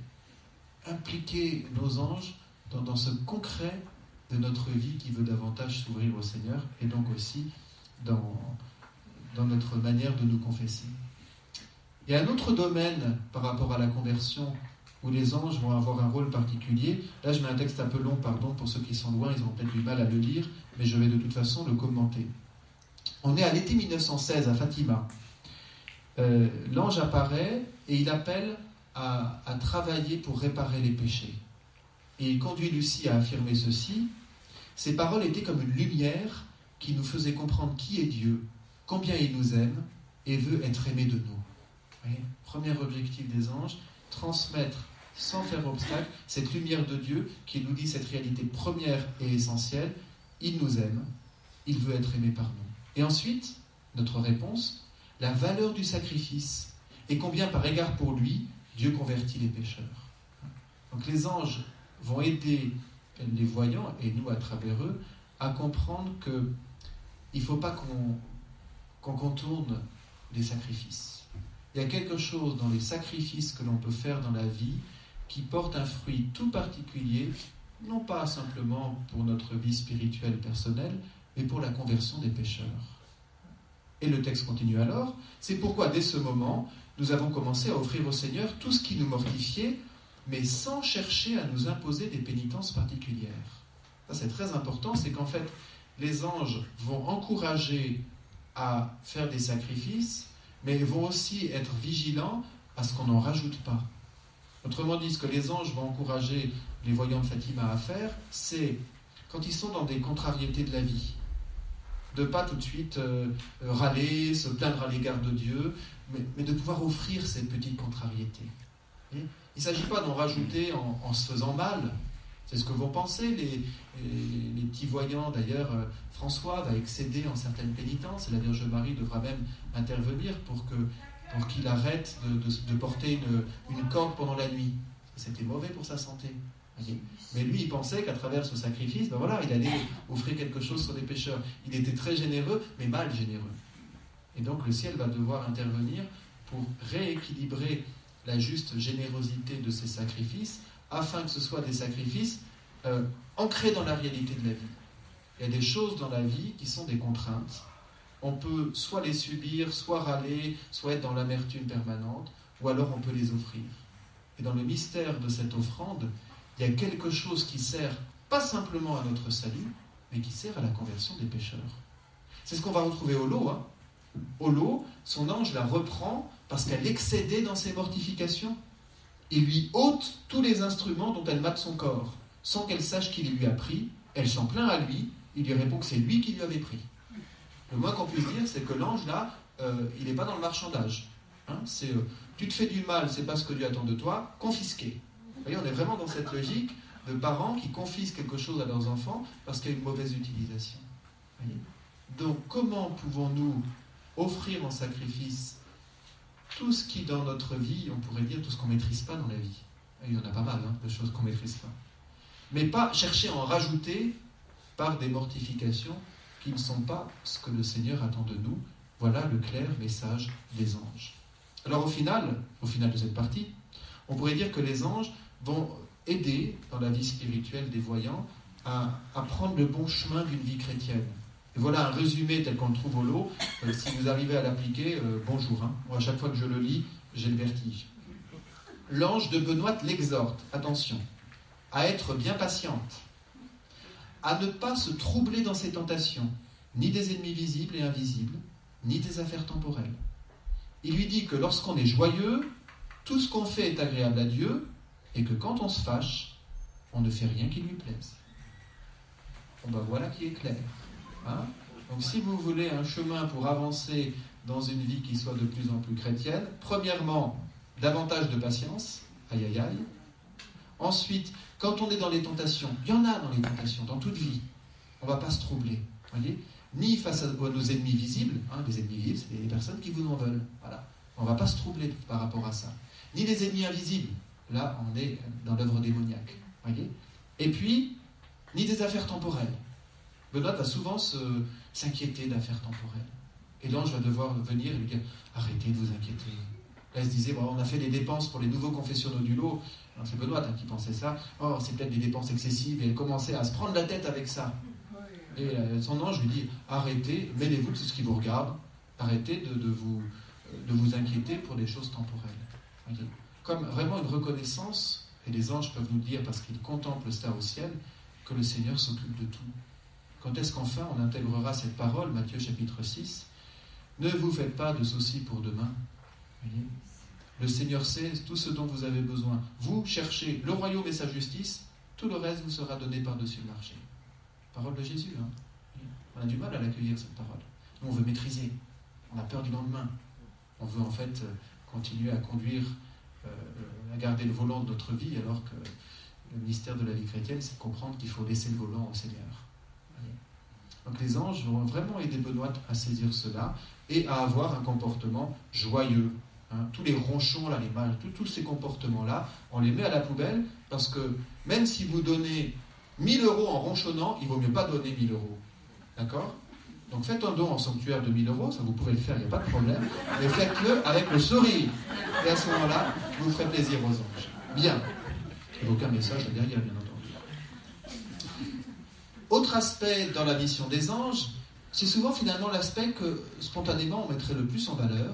Impliquer nos anges dans ce concret de notre vie qui veut davantage s'ouvrir au Seigneur et donc aussi dans notre manière de nous confesser. Il y a un autre domaine par rapport à la conversion où les anges vont avoir un rôle particulier. Là, je mets un texte un peu long, pardon, pour ceux qui sont loin, ils ont peut-être du mal à le lire, mais je vais de toute façon le commenter. On est à l'été 1916 à Fatima. L'ange apparaît et il appelle à travailler pour réparer les péchés. Et il conduit Lucie à affirmer ceci. Ces paroles étaient comme une lumière qui nous faisait comprendre qui est Dieu, combien il nous aime et veut être aimé de nous. Vous voyez ? Premier objectif des anges, transmettre sans faire obstacle cette lumière de Dieu qui nous dit cette réalité première et essentielle. Il nous aime, il veut être aimé par nous. Et ensuite, notre réponse, la valeur du sacrifice et combien par égard pour lui, Dieu convertit les pécheurs. Donc les anges vont aider les voyants, et nous à travers eux, à comprendre qu'il ne faut pas qu'on contourne les sacrifices. Il y a quelque chose dans les sacrifices que l'on peut faire dans la vie qui porte un fruit tout particulier, non pas simplement pour notre vie spirituelle personnelle, mais pour la conversion des pécheurs. Et le texte continue alors, c'est pourquoi dès ce moment, nous avons commencé à offrir au Seigneur tout ce qui nous mortifiait, mais sans chercher à nous imposer des pénitences particulières. Ça c'est très important, c'est qu'en fait, les anges vont encourager à faire des sacrifices, mais ils vont aussi être vigilants à ce qu'on n'en rajoute pas. Autrement dit, ce que les anges vont encourager les voyants de Fatima à faire, c'est, quand ils sont dans des contrariétés de la vie, de ne pas tout de suite râler, se plaindre à l'égard de Dieu, mais de pouvoir offrir ces petites contrariétés. Il ne s'agit pas d'en rajouter en se faisant mal. C'est ce que vont penser les petits voyants. D'ailleurs, François va excéder en certaines pénitences et la Vierge Marie devra même intervenir pour qu'il arrête de porter une corde pendant la nuit. C'était mauvais pour sa santé. Mais lui, il pensait qu'à travers ce sacrifice, il allait offrir quelque chose sur les pécheurs. Il était très généreux, mais mal généreux. Et donc le ciel va devoir intervenir pour rééquilibrer la juste générosité de ces sacrifices, afin que ce soit des sacrifices ancrés dans la réalité de la vie. Il y a des choses dans la vie qui sont des contraintes. On peut soit les subir, soit râler, soit être dans l'amertume permanente, ou alors on peut les offrir. Et dans le mystère de cette offrande, il y a quelque chose qui sert pas simplement à notre salut, mais qui sert à la conversion des pécheurs. C'est ce qu'on va retrouver au lot. Au lot, son ange la reprend parce qu'elle excédait dans ses mortifications. Il lui ôte tous les instruments dont elle mate son corps, sans qu'elle sache qui les lui a pris. Elle s'en plaint à lui, il lui répond que c'est lui qui lui avait pris. Le moins qu'on puisse dire, c'est que l'ange, là, il n'est pas dans le marchandage. C'est tu te fais du mal, c'est pas ce que Dieu attend de toi, confisqué. Vous voyez, on est vraiment dans cette logique de parents qui confisquent quelque chose à leurs enfants parce qu'il y a une mauvaise utilisation. Vous voyez ? Donc, comment pouvons-nous offrir en sacrifice tout ce qui, dans notre vie, on pourrait dire tout ce qu'on ne maîtrise pas dans la vie. Il y en a pas mal, de choses qu'on ne maîtrise pas. Mais pas chercher à en rajouter par des mortifications qui ne sont pas ce que le Seigneur attend de nous. Voilà le clair message des anges. Alors au final de cette partie, on pourrait dire que les anges vont aider dans la vie spirituelle des voyants à prendre le bon chemin d'une vie chrétienne. Et voilà un résumé tel qu'on le trouve au lot. Si vous arrivez à l'appliquer, bonjour. Moi, à chaque fois que je le lis, j'ai le vertige. L'ange de Benoît l'exhorte, attention, à être bien patiente, à ne pas se troubler dans ses tentations, ni des ennemis visibles et invisibles, ni des affaires temporelles. Il lui dit que lorsqu'on est joyeux, tout ce qu'on fait est agréable à Dieu, et que quand on se fâche, on ne fait rien qui lui plaise. Bon ben voilà qui est clair. Donc si vous voulez un chemin pour avancer dans une vie qui soit de plus en plus chrétienne, premièrement, davantage de patience, aïe aïe aïe. Ensuite, quand on est dans les tentations, il y en a dans les tentations, dans toute vie, on ne va pas se troubler, voyez, ni face à nos ennemis visibles, les ennemis visibles, c'est les personnes qui vous en veulent, voilà. On ne va pas se troubler par rapport à ça. Ni les ennemis invisibles, là on est dans l'œuvre démoniaque, voyez. Et puis, ni des affaires temporelles. Benoît va souvent s'inquiéter d'affaires temporelles. Et l'ange va devoir venir et lui dire « Arrêtez de vous inquiéter ». Là, il se disait on a fait des dépenses pour les nouveaux confessionnaux du lot. Alors, c'est Benoît qui pensait ça. Oh, c'est peut-être des dépenses excessives. Et elle commençait à se prendre la tête avec ça. Et son ange lui dit arrêtez, mêlez-vous de ce qui vous regarde. Arrêtez de vous inquiéter pour des choses temporelles. Okay. Comme vraiment une reconnaissance, et les anges peuvent nous le dire parce qu'ils contemplent ça au ciel, que le Seigneur s'occupe de tout. Quand est-ce qu'enfin on intégrera cette parole, Matthieu chapitre 6 ? Ne vous faites pas de soucis pour demain. Voyez ? Le Seigneur sait tout ce dont vous avez besoin. Vous cherchez le royaume et sa justice, tout le reste vous sera donné par-dessus le marché. Parole de Jésus. On a du mal à l'accueillir, cette parole. Nous, on veut maîtriser. On a peur du lendemain. On veut en fait continuer à conduire, à garder le volant de notre vie, alors que le mystère de la vie chrétienne, c'est de comprendre qu'il faut laisser le volant au Seigneur. Donc les anges vont vraiment aider Benoît à saisir cela et à avoir un comportement joyeux. Tous les ronchons, là, les mâles, tous ces comportements-là, on les met à la poubelle parce que même si vous donnez 1000 € en ronchonnant, il ne vaut mieux pas donner 1000 €. D'accord ? Donc faites un don en sanctuaire de 1000 €, ça vous pouvez le faire, il n'y a pas de problème, mais faites-le avec le sourire. Et à ce moment-là, vous ferez plaisir aux anges. Bien. Il n'y a aucun message là derrière, bien entendu. Autre aspect dans la mission des anges, c'est souvent finalement l'aspect que spontanément on mettrait le plus en valeur.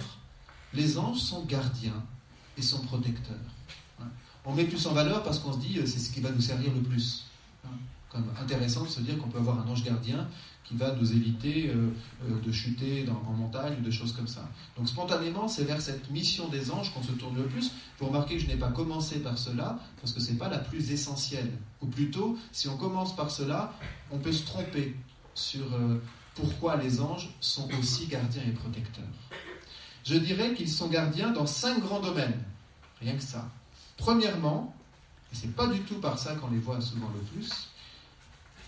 Les anges sont gardiens et sont protecteurs. On met plus en valeur parce qu'on se dit c'est ce qui va nous servir le plus. Comme intéressant de se dire qu'on peut avoir un ange gardien qui va nous éviter de chuter en montagne ou des choses comme ça. Donc spontanément, c'est vers cette mission des anges qu'on se tourne le plus. Vous remarquez que je n'ai pas commencé par cela, parce que ce n'est pas la plus essentielle. Ou plutôt, si on commence par cela, on peut se tromper sur pourquoi les anges sont aussi gardiens et protecteurs. Je dirais qu'ils sont gardiens dans 5 grands domaines. Rien que ça. Premièrement, et ce n'est pas du tout par ça qu'on les voit souvent le plus,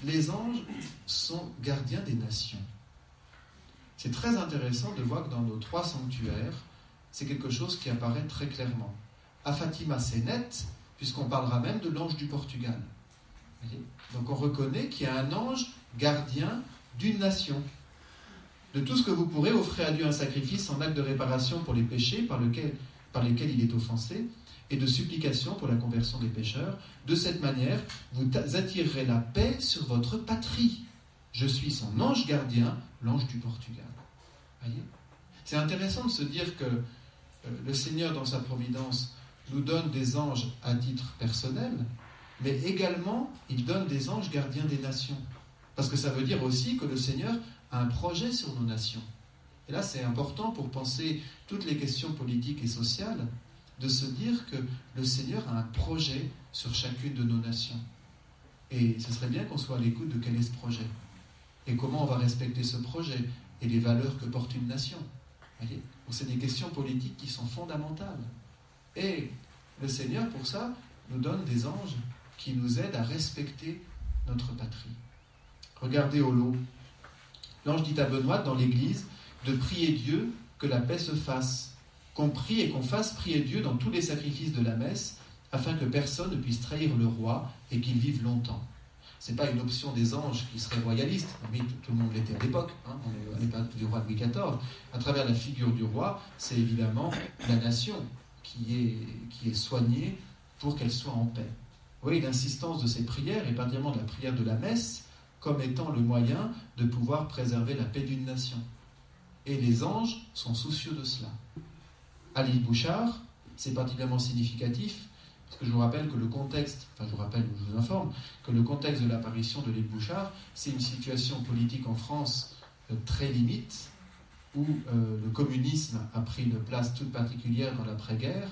les anges sont gardiens des nations. C'est très intéressant de voir que dans nos 3 sanctuaires, c'est quelque chose qui apparaît très clairement. À Fatima, c'est net, puisqu'on parlera même de l'ange du Portugal. Voyez ? Donc on reconnaît qu'il y a un ange gardien d'une nation. De tout ce que vous pourrez, offrir à Dieu un sacrifice en acte de réparation pour les péchés par lesquels il est offensé, et de supplication pour la conversion des pécheurs. De cette manière, vous attirerez la paix sur votre patrie. Je suis son ange gardien, l'ange du Portugal. Voyez ? C'est intéressant de se dire que le Seigneur, dans sa providence, nous donne des anges à titre personnel, mais également, il donne des anges gardiens des nations. Parce que ça veut dire aussi que le Seigneur a un projet sur nos nations. Et là, c'est important pour penser toutes les questions politiques et sociales, de se dire que le Seigneur a un projet sur chacune de nos nations. Et ce serait bien qu'on soit à l'écoute de quel est ce projet. Et comment on va respecter ce projet et les valeurs que porte une nation. Voyez ? Donc c'est des questions politiques qui sont fondamentales. Et le Seigneur, pour ça, nous donne des anges qui nous aident à respecter notre patrie. Regardez au lot. L'ange dit à Benoît, dans l'église, de prier Dieu que la paix se fasse. Qu'on prie et qu'on fasse prier Dieu dans tous les sacrifices de la messe, afin que personne ne puisse trahir le roi et qu'il vive longtemps. Ce n'est pas une option des anges qui serait royaliste, mais tout le monde l'était à l'époque, on est à l'époque du roi Louis XIV. À travers la figure du roi, c'est évidemment la nation qui est soignée pour qu'elle soit en paix. Vous voyez, l'insistance de ces prières, et particulièrement de la prière de la messe, comme étant le moyen de pouvoir préserver la paix d'une nation. Et les anges sont soucieux de cela. À l'île Bouchard, c'est particulièrement significatif, parce que je vous rappelle que le contexte, enfin je vous informe, que le contexte de l'apparition de l'île Bouchard, c'est une situation politique en France très limite, où le communisme a pris une place toute particulière dans l'après-guerre,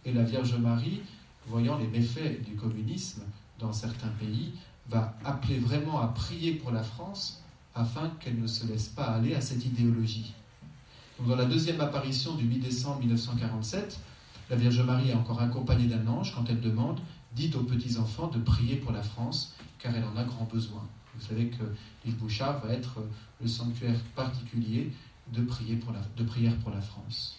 et la Vierge Marie, voyant les méfaits du communisme dans certains pays, va appeler vraiment à prier pour la France afin qu'elle ne se laisse pas aller à cette idéologie. Donc, dans la deuxième apparition du 8 décembre 1947, la Vierge Marie est encore accompagnée d'un ange quand elle demande « Dites aux petits-enfants de prier pour la France, car elle en a grand besoin ». Vous savez que l'île Bouchard va être le sanctuaire particulier de prière pour la France.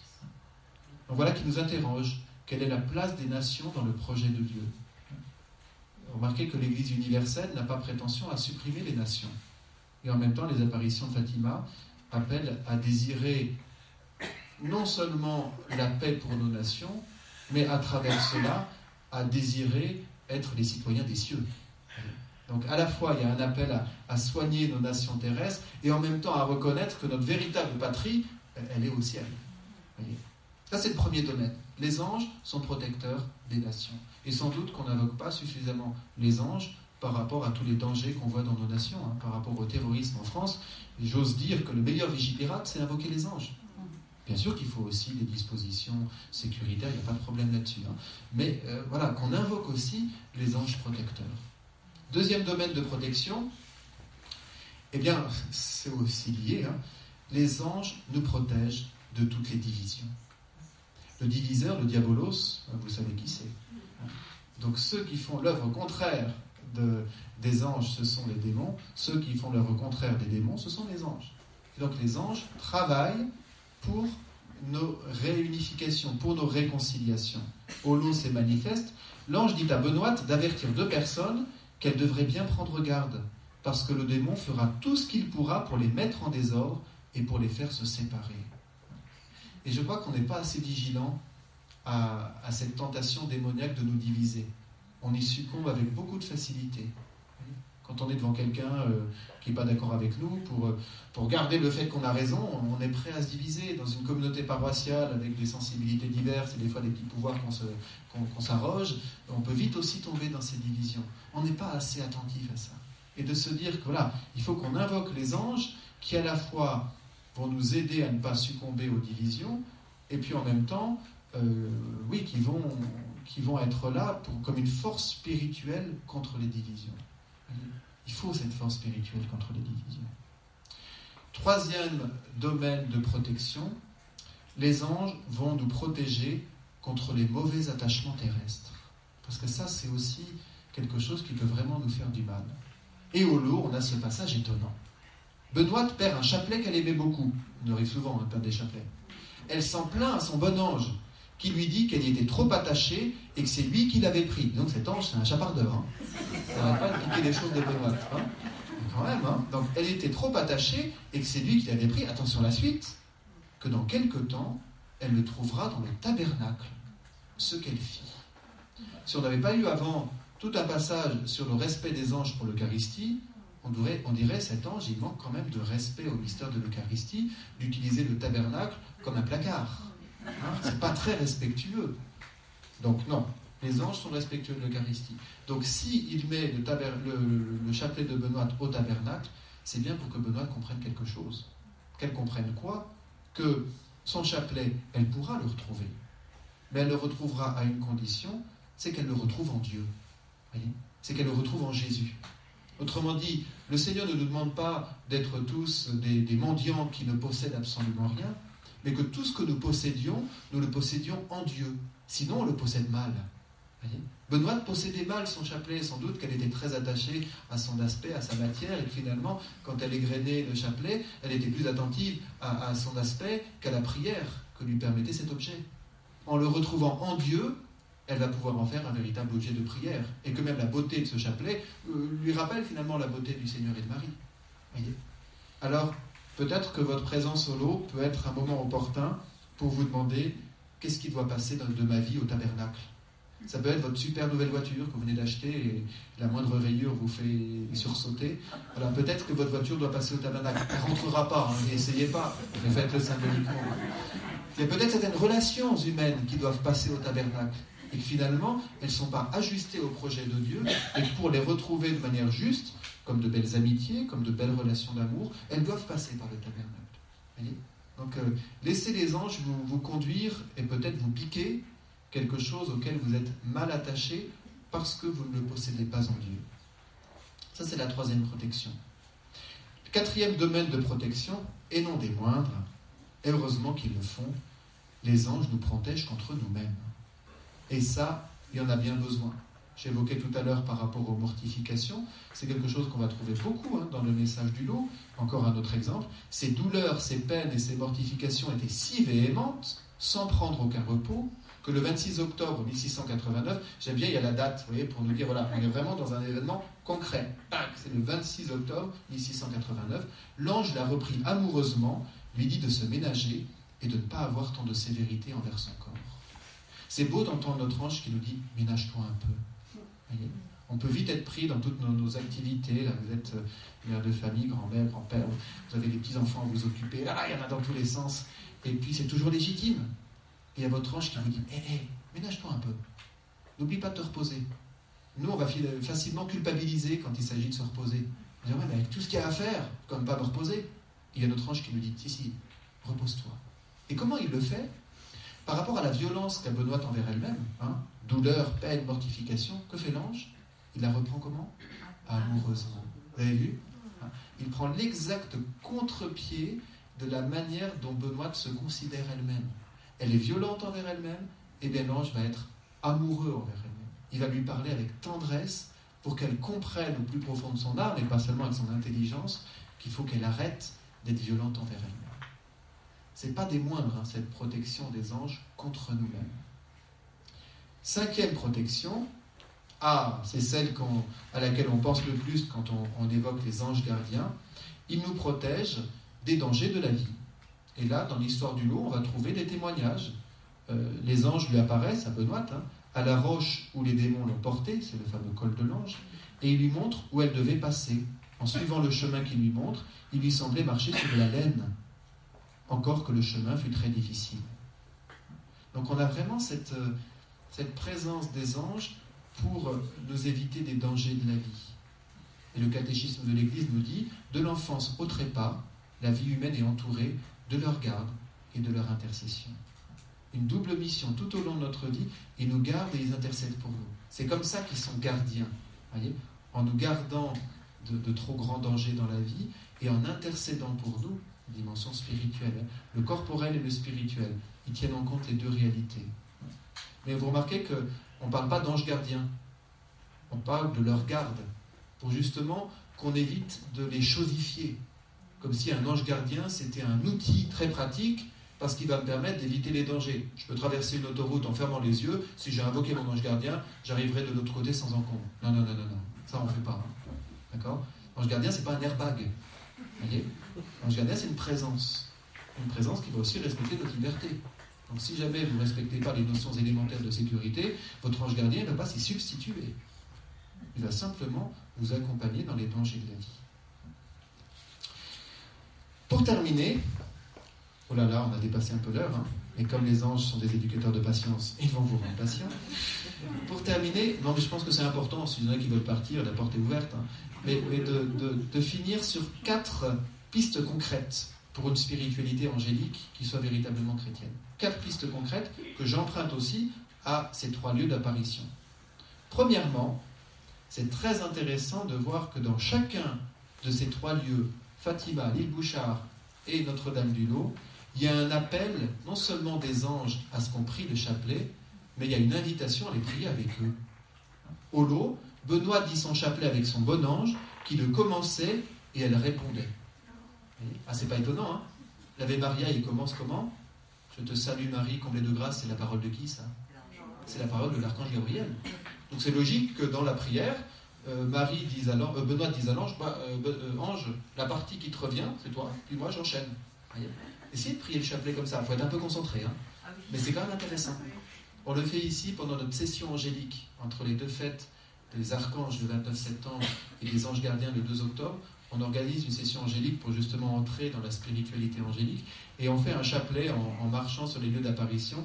Donc voilà qui nous interroge. Quelle est la place des nations dans le projet de Dieu ? Remarquez que l'Église universelle n'a pas prétention à supprimer les nations. Et en même temps, les apparitions de Fatima appellent à désirer non seulement la paix pour nos nations, mais à travers cela, à désirer être les citoyens des cieux. Donc à la fois, il y a un appel à soigner nos nations terrestres, et en même temps à reconnaître que notre véritable patrie, elle est au ciel. Voyez ? Ça, c'est le premier domaine. Les anges sont protecteurs des nations. Et sans doute qu'on n'invoque pas suffisamment les anges par rapport à tous les dangers qu'on voit dans nos nations, par rapport au terrorisme en France. Et j'ose dire que le meilleur vigipirate, c'est invoquer les anges. Bien sûr qu'il faut aussi des dispositions sécuritaires, il n'y a pas de problème là-dessus. Mais voilà, qu'on invoque aussi les anges protecteurs. Deuxième domaine de protection, eh bien, c'est aussi lié. Les anges nous protègent de toutes les divisions. Le diviseur, le diabolos, vous savez qui c'est. Donc ceux qui font l'œuvre contraire des anges, ce sont les démons. Ceux qui font l'œuvre contraire des démons, ce sont les anges. Et donc les anges travaillent pour nos réunifications, pour nos réconciliations. Holos est manifeste. L'ange dit à Benoît d'avertir deux personnes qu'elles devraient bien prendre garde, parce que le démon fera tout ce qu'il pourra pour les mettre en désordre et pour les faire se séparer. Et je crois qu'on n'est pas assez vigilant à cette tentation démoniaque de nous diviser. On y succombe avec beaucoup de facilité. Quand on est devant quelqu'un qui n'est pas d'accord avec nous, pour garder le fait qu'on a raison, on est prêt à se diviser. Dans une communauté paroissiale avec des sensibilités diverses et des fois des petits pouvoirs qu'on s'arroge, on peut vite aussi tomber dans ces divisions. On n'est pas assez attentif à ça. Et de se dire que voilà, il faut qu'on invoque les anges qui à la fois vont nous aider à ne pas succomber aux divisions, et puis en même temps, qui vont être là comme une force spirituelle contre les divisions. Il faut cette force spirituelle contre les divisions. Troisième domaine de protection, les anges vont nous protéger contre les mauvais attachements terrestres. Parce que ça, c'est aussi quelque chose qui peut vraiment nous faire du mal. Et au lot, on a ce passage étonnant. Benoît perd un chapelet qu'elle aimait beaucoup. Il arrive souvent de perdre des chapelets. Elle s'en plaint à son bon ange, qui lui dit qu'elle y était trop attachée et que c'est lui qui l'avait pris. Donc cet ange, c'est un chapardeur. Ça n'arrête pas de piquer les choses de Benoît. Quand même. Donc elle était trop attachée et que c'est lui qui l'avait pris. Attention la suite, que dans quelque temps, elle le trouvera dans le tabernacle, ce qu'elle fit. Si on n'avait pas eu avant tout un passage sur le respect des anges pour l'Eucharistie, on dirait cet ange, il manque quand même de respect au mystère de l'Eucharistie, d'utiliser le tabernacle comme un placard. C'est pas très respectueux. Donc non, les anges sont respectueux de l'Eucharistie. Donc s'il met le chapelet de Benoît au tabernacle, c'est bien pour que Benoît comprenne quelque chose. Qu'elle comprenne quoi ? Que son chapelet, elle pourra le retrouver. Mais elle le retrouvera à une condition, c'est qu'elle le retrouve en Dieu. Voyez ? C'est qu'elle le retrouve en Jésus. Autrement dit, le Seigneur ne nous demande pas d'être tous des mendiants qui ne possèdent absolument rien, mais que tout ce que nous le possédions en Dieu. Sinon, on le possède mal. Voyez ? Benoît possédait mal son chapelet, sans doute qu'elle était très attachée à son aspect, à sa matière, et que finalement, quand elle égrenait le chapelet, elle était plus attentive à son aspect qu'à la prière que lui permettait cet objet. En le retrouvant en Dieu, elle va pouvoir en faire un véritable objet de prière. Et que même la beauté de ce chapelet lui rappelle finalement la beauté du Seigneur et de Marie. Voyez ? Alors, peut-être que votre présence au lot peut être un moment opportun pour vous demander qu'est-ce qui doit passer de ma vie au tabernacle ? Ça peut être votre super nouvelle voiture que vous venez d'acheter et la moindre rayure vous fait sursauter. Alors peut-être que votre voiture doit passer au tabernacle. Elle ne rentrera pas, hein, n'essayez pas, mais faites-le symboliquement. Il y a peut-être certaines relations humaines qui doivent passer au tabernacle et que finalement, elles ne sont pas ajustées au projet de Dieu et que pour les retrouver de manière juste, comme de belles amitiés, comme de belles relations d'amour, elles doivent passer par le tabernacle. Voyez ? Donc laissez les anges vous conduire et peut-être vous piquer quelque chose auquel vous êtes mal attaché parce que vous ne le possédez pas en Dieu. Ça, c'est la troisième protection. Le quatrième domaine de protection, et non des moindres, et heureusement qu'ils le font, les anges nous protègent contre nous-mêmes. Et ça, il y en a bien besoin. J'évoquais tout à l'heure par rapport aux mortifications, c'est quelque chose qu'on va trouver beaucoup dans le message du lot. Encore un autre exemple, ces douleurs, ces peines et ces mortifications étaient si véhémentes, sans prendre aucun repos, que le 26 octobre 1689, j'aime bien, il y a la date, vous voyez, pour nous dire, voilà, on est vraiment dans un événement concret. C'est le 26 octobre 1689. L'ange l'a repris amoureusement, lui dit de se ménager et de ne pas avoir tant de sévérité envers son corps. C'est beau d'entendre notre ange qui nous dit, ménage-toi un peu. Voyez, on peut vite être pris dans toutes nos activités. Là, vous êtes mère de famille, grand-mère, grand-père, vous avez des petits-enfants à vous occuper. Là, il y en a dans tous les sens. Et puis, c'est toujours légitime. Et il y a votre ange qui vous dit ménage-toi un peu. N'oublie pas de te reposer. Nous, on va facilement culpabiliser quand il s'agit de se reposer. On va dire mais avec tout ce qu'il y a à faire, comme pas me reposer. Et il y a notre ange qui nous dit si, repose-toi. Et comment il le fait ? Par rapport à la violence qu'a Benoîte envers elle-même, douleur, peine, mortification, que fait l'ange ? Il la reprend comment ? Amoureusement. Vous avez vu ? Il prend l'exact contre-pied de la manière dont Benoîte se considère elle-même. Elle est violente envers elle-même, et bien l'ange va être amoureux envers elle-même. Il va lui parler avec tendresse pour qu'elle comprenne au plus profond de son âme, et pas seulement avec son intelligence, qu'il faut qu'elle arrête d'être violente envers elle-même. Ce n'est pas des moindres, cette protection des anges contre nous-mêmes. Cinquième protection, c'est celle à laquelle on pense le plus quand on évoque les anges gardiens. Ils nous protègent des dangers de la vie. Et là, dans l'histoire du lot, on va trouver des témoignages. Les anges lui apparaissent à Benoîte, à la roche où les démons l'ont portée, c'est le fameux col de l'ange, et il lui montre où elle devait passer. En suivant le chemin qu'il lui montre, il lui semblait marcher sur de la laine, encore que le chemin fut très difficile. Donc on a vraiment cette présence des anges pour nous éviter des dangers de la vie. Et le catéchisme de l'Église nous dit, de l'enfance au trépas, la vie humaine est entourée de leur garde et de leur intercession. Une double mission tout au long de notre vie, ils nous gardent et ils intercèdent pour nous. C'est comme ça qu'ils sont gardiens, voyez, en nous gardant de trop grands dangers dans la vie et en intercédant pour nous, dimension spirituelle, le corporel et le spirituel, ils tiennent en compte les deux réalités. Mais vous remarquez qu'on ne parle pas d'anges gardiens, on parle de leur garde, pour justement qu'on évite de les chosifier, comme si un ange gardien c'était un outil très pratique parce qu'il va me permettre d'éviter les dangers. Je peux traverser une autoroute en fermant les yeux, si j'ai invoqué mon ange gardien, j'arriverai de l'autre côté sans encombre. Non, ça on ne fait pas. D'accord ? L'ange gardien, c'est pas un airbag. Voyez ? L'ange gardien, c'est une présence qui va aussi respecter notre liberté. Donc si jamais vous ne respectez pas les notions élémentaires de sécurité, votre ange gardien ne va pas s'y substituer. Il va simplement vous accompagner dans les dangers de la vie. Pour terminer, oh là là, on a dépassé un peu l'heure, mais comme les anges sont des éducateurs de patience, ils vont vous rendre patient. Pour terminer, non mais je pense que c'est important, s'il y en a qui veulent partir, la porte est ouverte, mais de finir sur 4 pistes concrètes pour une spiritualité angélique qui soit véritablement chrétienne. 4 pistes concrètes que j'emprunte aussi à ces 3 lieux d'apparition. Premièrement, c'est très intéressant de voir que dans chacun de ces 3 lieux, Fatima, l'île Bouchard et Notre-Dame-du-Lot, il y a un appel non seulement des anges à ce qu'on prie le chapelet, mais il y a une invitation à les prier avec eux. Au lot, Benoît dit son chapelet avec son bon ange, qui le commençait et elle répondait. C'est pas étonnant, L'Ave Maria, il commence comment ? Je te salue Marie, comblée de grâce, c'est la parole de qui ça ? C'est la parole de l'archange Gabriel. Donc c'est logique que dans la prière, Benoît dise à l'ange, ange, la partie qui te revient, c'est toi, puis moi j'enchaîne. Essayez de prier le chapelet comme ça, il faut être un peu concentré, mais c'est quand même intéressant. On le fait ici pendant notre session angélique, entre les deux fêtes des archanges le 29 septembre et des anges gardiens le 2 octobre. On organise une session angélique pour justement entrer dans la spiritualité angélique. Et on fait un chapelet en marchant sur les lieux d'apparition,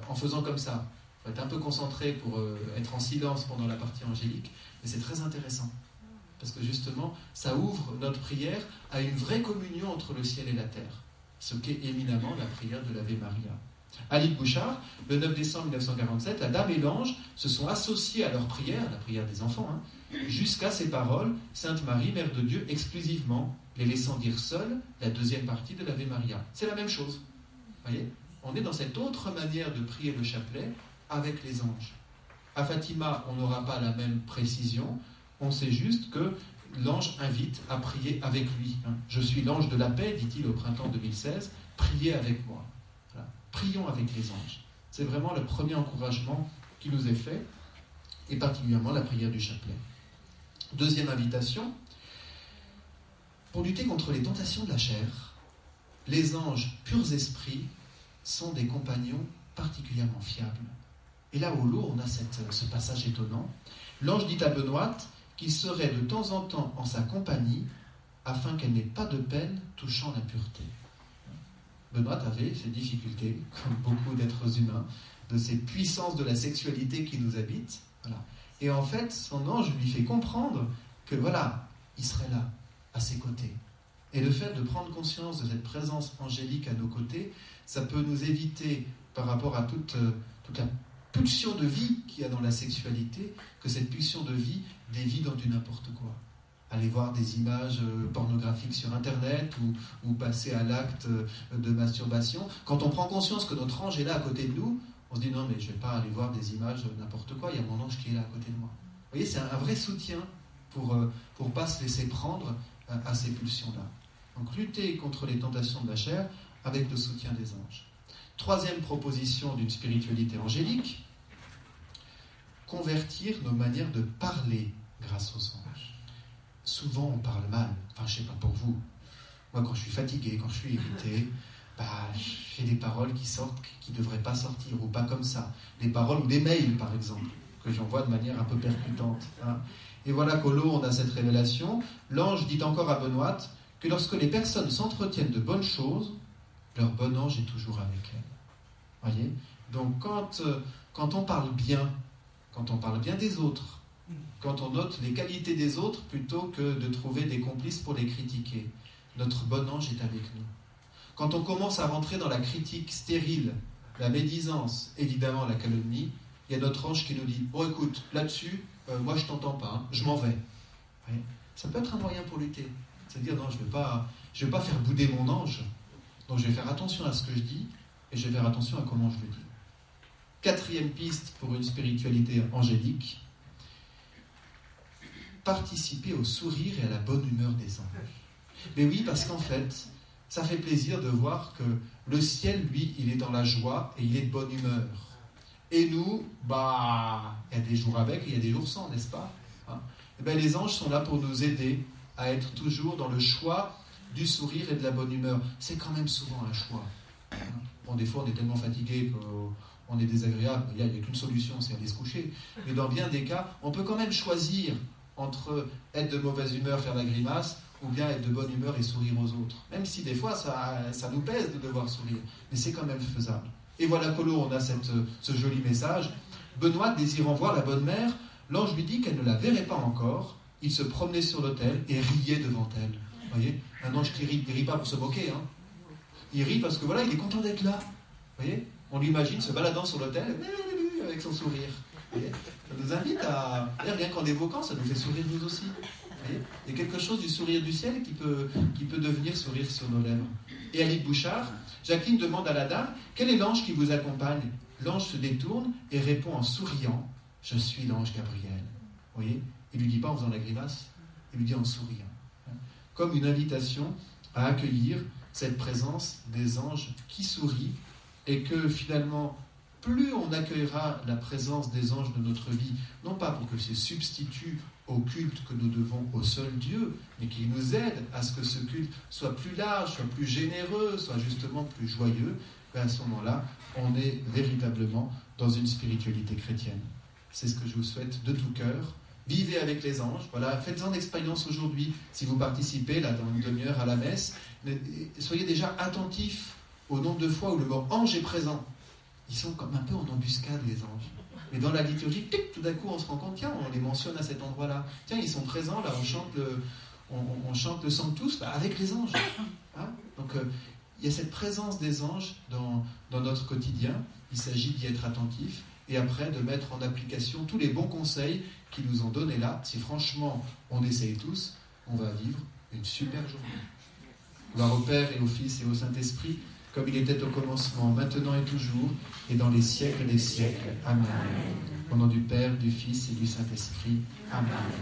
en faisant comme ça. Il faut être un peu concentré pour être en silence pendant la partie angélique, mais c'est très intéressant. Parce que justement, ça ouvre notre prière à une vraie communion entre le ciel et la terre. Ce qu'est éminemment la prière de l'Ave Maria. À l'île Bouchard, le 9 décembre 1947, la Dame et l'Ange se sont associés à leur prière, la prière des enfants, jusqu'à ces paroles, Sainte Marie, Mère de Dieu, exclusivement, les laissant dire seule la deuxième partie de l'Ave Maria. C'est la même chose. Voyez ? On est dans cette autre manière de prier le chapelet avec les anges. À Fatima, on n'aura pas la même précision. On sait juste que l'ange invite à prier avec lui. Je suis l'ange de la paix, dit-il au printemps 2016. Priez avec moi. Voilà. Prions avec les anges. C'est vraiment le premier encouragement qui nous est fait, et particulièrement la prière du chapelet. Deuxième invitation, pour lutter contre les tentations de la chair, les anges purs esprits sont des compagnons particulièrement fiables. Et là, au lot, on a ce passage étonnant. L'ange dit à Benoîte qu'il serait de temps en temps en sa compagnie afin qu'elle n'ait pas de peine touchant la pureté. Benoît avait ses difficultés, comme beaucoup d'êtres humains, de ces puissances de la sexualité qui nous habitent. Voilà. Et en fait, son ange lui fait comprendre que voilà, il serait là, à ses côtés. Et le fait de prendre conscience de cette présence angélique à nos côtés, ça peut nous éviter, par rapport à toute la pulsion de vie qu'il y a dans la sexualité, que cette pulsion de vie dévie dans du n'importe quoi. Aller voir des images pornographiques sur Internet ou passer à l'acte de masturbation. Quand on prend conscience que notre ange est là à côté de nous, on se dit non, mais je ne vais pas aller voir des images n'importe quoi, il y a mon ange qui est là à côté de moi. Vous voyez, c'est un vrai soutien pour ne pas se laisser prendre à ces pulsions-là. Donc lutter contre les tentations de la chair avec le soutien des anges. Troisième proposition d'une spiritualité angélique, convertir nos manières de parler grâce aux anges. Souvent on parle mal, enfin je ne sais pas pour vous. Moi quand je suis fatigué, quand je suis irrité, j'ai des paroles qui sortent qui ne devraient pas sortir, ou pas comme ça. Des paroles ou des mails par exemple, que j'envoie de manière un peu percutante. Et voilà qu'au lot on a cette révélation. L'ange dit encore à Benoît que lorsque les personnes s'entretiennent de bonnes choses, leur bon ange est toujours avec elles. Voyez ? Donc quand on parle bien des autres, quand on note les qualités des autres plutôt que de trouver des complices pour les critiquer, notre bon ange est avec nous. Quand on commence à rentrer dans la critique stérile, la médisance, évidemment la calomnie, il y a notre ange qui nous dit « Oh écoute, là-dessus, moi je t'entends pas, je m'en vais. » Ça peut être un moyen pour lutter. C'est-à-dire, non, je vais pas faire bouder mon ange, donc je vais faire attention à ce que je dis, et je vais faire attention à comment je le dis. Quatrième piste pour une spiritualité angélique, participer au sourire et à la bonne humeur des anges. Mais oui, parce qu'en fait, ça fait plaisir de voir que le ciel, lui, il est dans la joie et il est de bonne humeur. Et nous, il y a des jours avec et il y a des jours sans, n'est-ce pas ? Et les anges sont là pour nous aider à être toujours dans le choix du sourire et de la bonne humeur. C'est quand même souvent un choix. Bon, des fois, on est tellement fatigué qu'on est désagréable. Il n'y a qu'une solution, c'est aller se coucher. Mais dans bien des cas, on peut quand même choisir entre être de mauvaise humeur, faire la grimace, ou bien être de bonne humeur et sourire aux autres. Même si des fois, ça nous pèse de devoir sourire. Mais c'est quand même faisable. Et voilà qu'au lot, on a ce joli message. Benoît, désirant voir la bonne mère, l'ange lui dit qu'elle ne la verrait pas encore. Il se promenait sur l'autel et riait devant elle. Vous voyez ? Un ange qui rit, il ne rit pas pour se moquer. Il rit parce que voilà, il est content d'être là. Vous voyez ? On l'imagine se baladant sur l'autel avec son sourire. Vous voyez ? Ça nous invite à... Rien qu'en évoquant, ça nous fait sourire nous aussi. Vous voyez ? Il y a quelque chose du sourire du ciel qui peut devenir sourire sur nos lèvres. Et à l'île Bouchard, Jacqueline demande à la dame « Quel est l'ange qui vous accompagne ?» L'ange se détourne et répond en souriant « Je suis l'ange Gabriel. » Vous voyez ? Il ne lui dit pas en faisant la grimace, il lui dit en souriant. Comme une invitation à accueillir cette présence des anges qui sourient, et que finalement, plus on accueillera la présence des anges de notre vie, non pas pour que c'est substitut au culte que nous devons au seul Dieu, mais qui nous aide à ce que ce culte soit plus large, soit plus généreux, soit justement plus joyeux, ben à ce moment-là, on est véritablement dans une spiritualité chrétienne. C'est ce que je vous souhaite de tout cœur. Vivez avec les anges. Voilà, faites-en expérience aujourd'hui. Si vous participez là dans une demi-heure à la messe, soyez déjà attentifs au nombre de fois où le mot ange est présent. Ils sont comme un peu en embuscade, les anges. Mais dans la liturgie, tout d'un coup, on se rend compte, tiens, on les mentionne à cet endroit-là. Tiens, ils sont présents, là, on chante le Sanctus avec les anges. Hein? Donc, il y a cette présence des anges dans notre quotidien. Il s'agit d'y être attentif et après de mettre en application tous les bons conseils qu'ils nous ont donnés là. Si franchement, on essaye tous, on va vivre une super journée. Gloire au Père et au Fils et au Saint-Esprit, comme il était au commencement, maintenant et toujours, et dans les siècles des siècles. Amen. Au nom du Père, du Fils et du Saint-Esprit. Amen.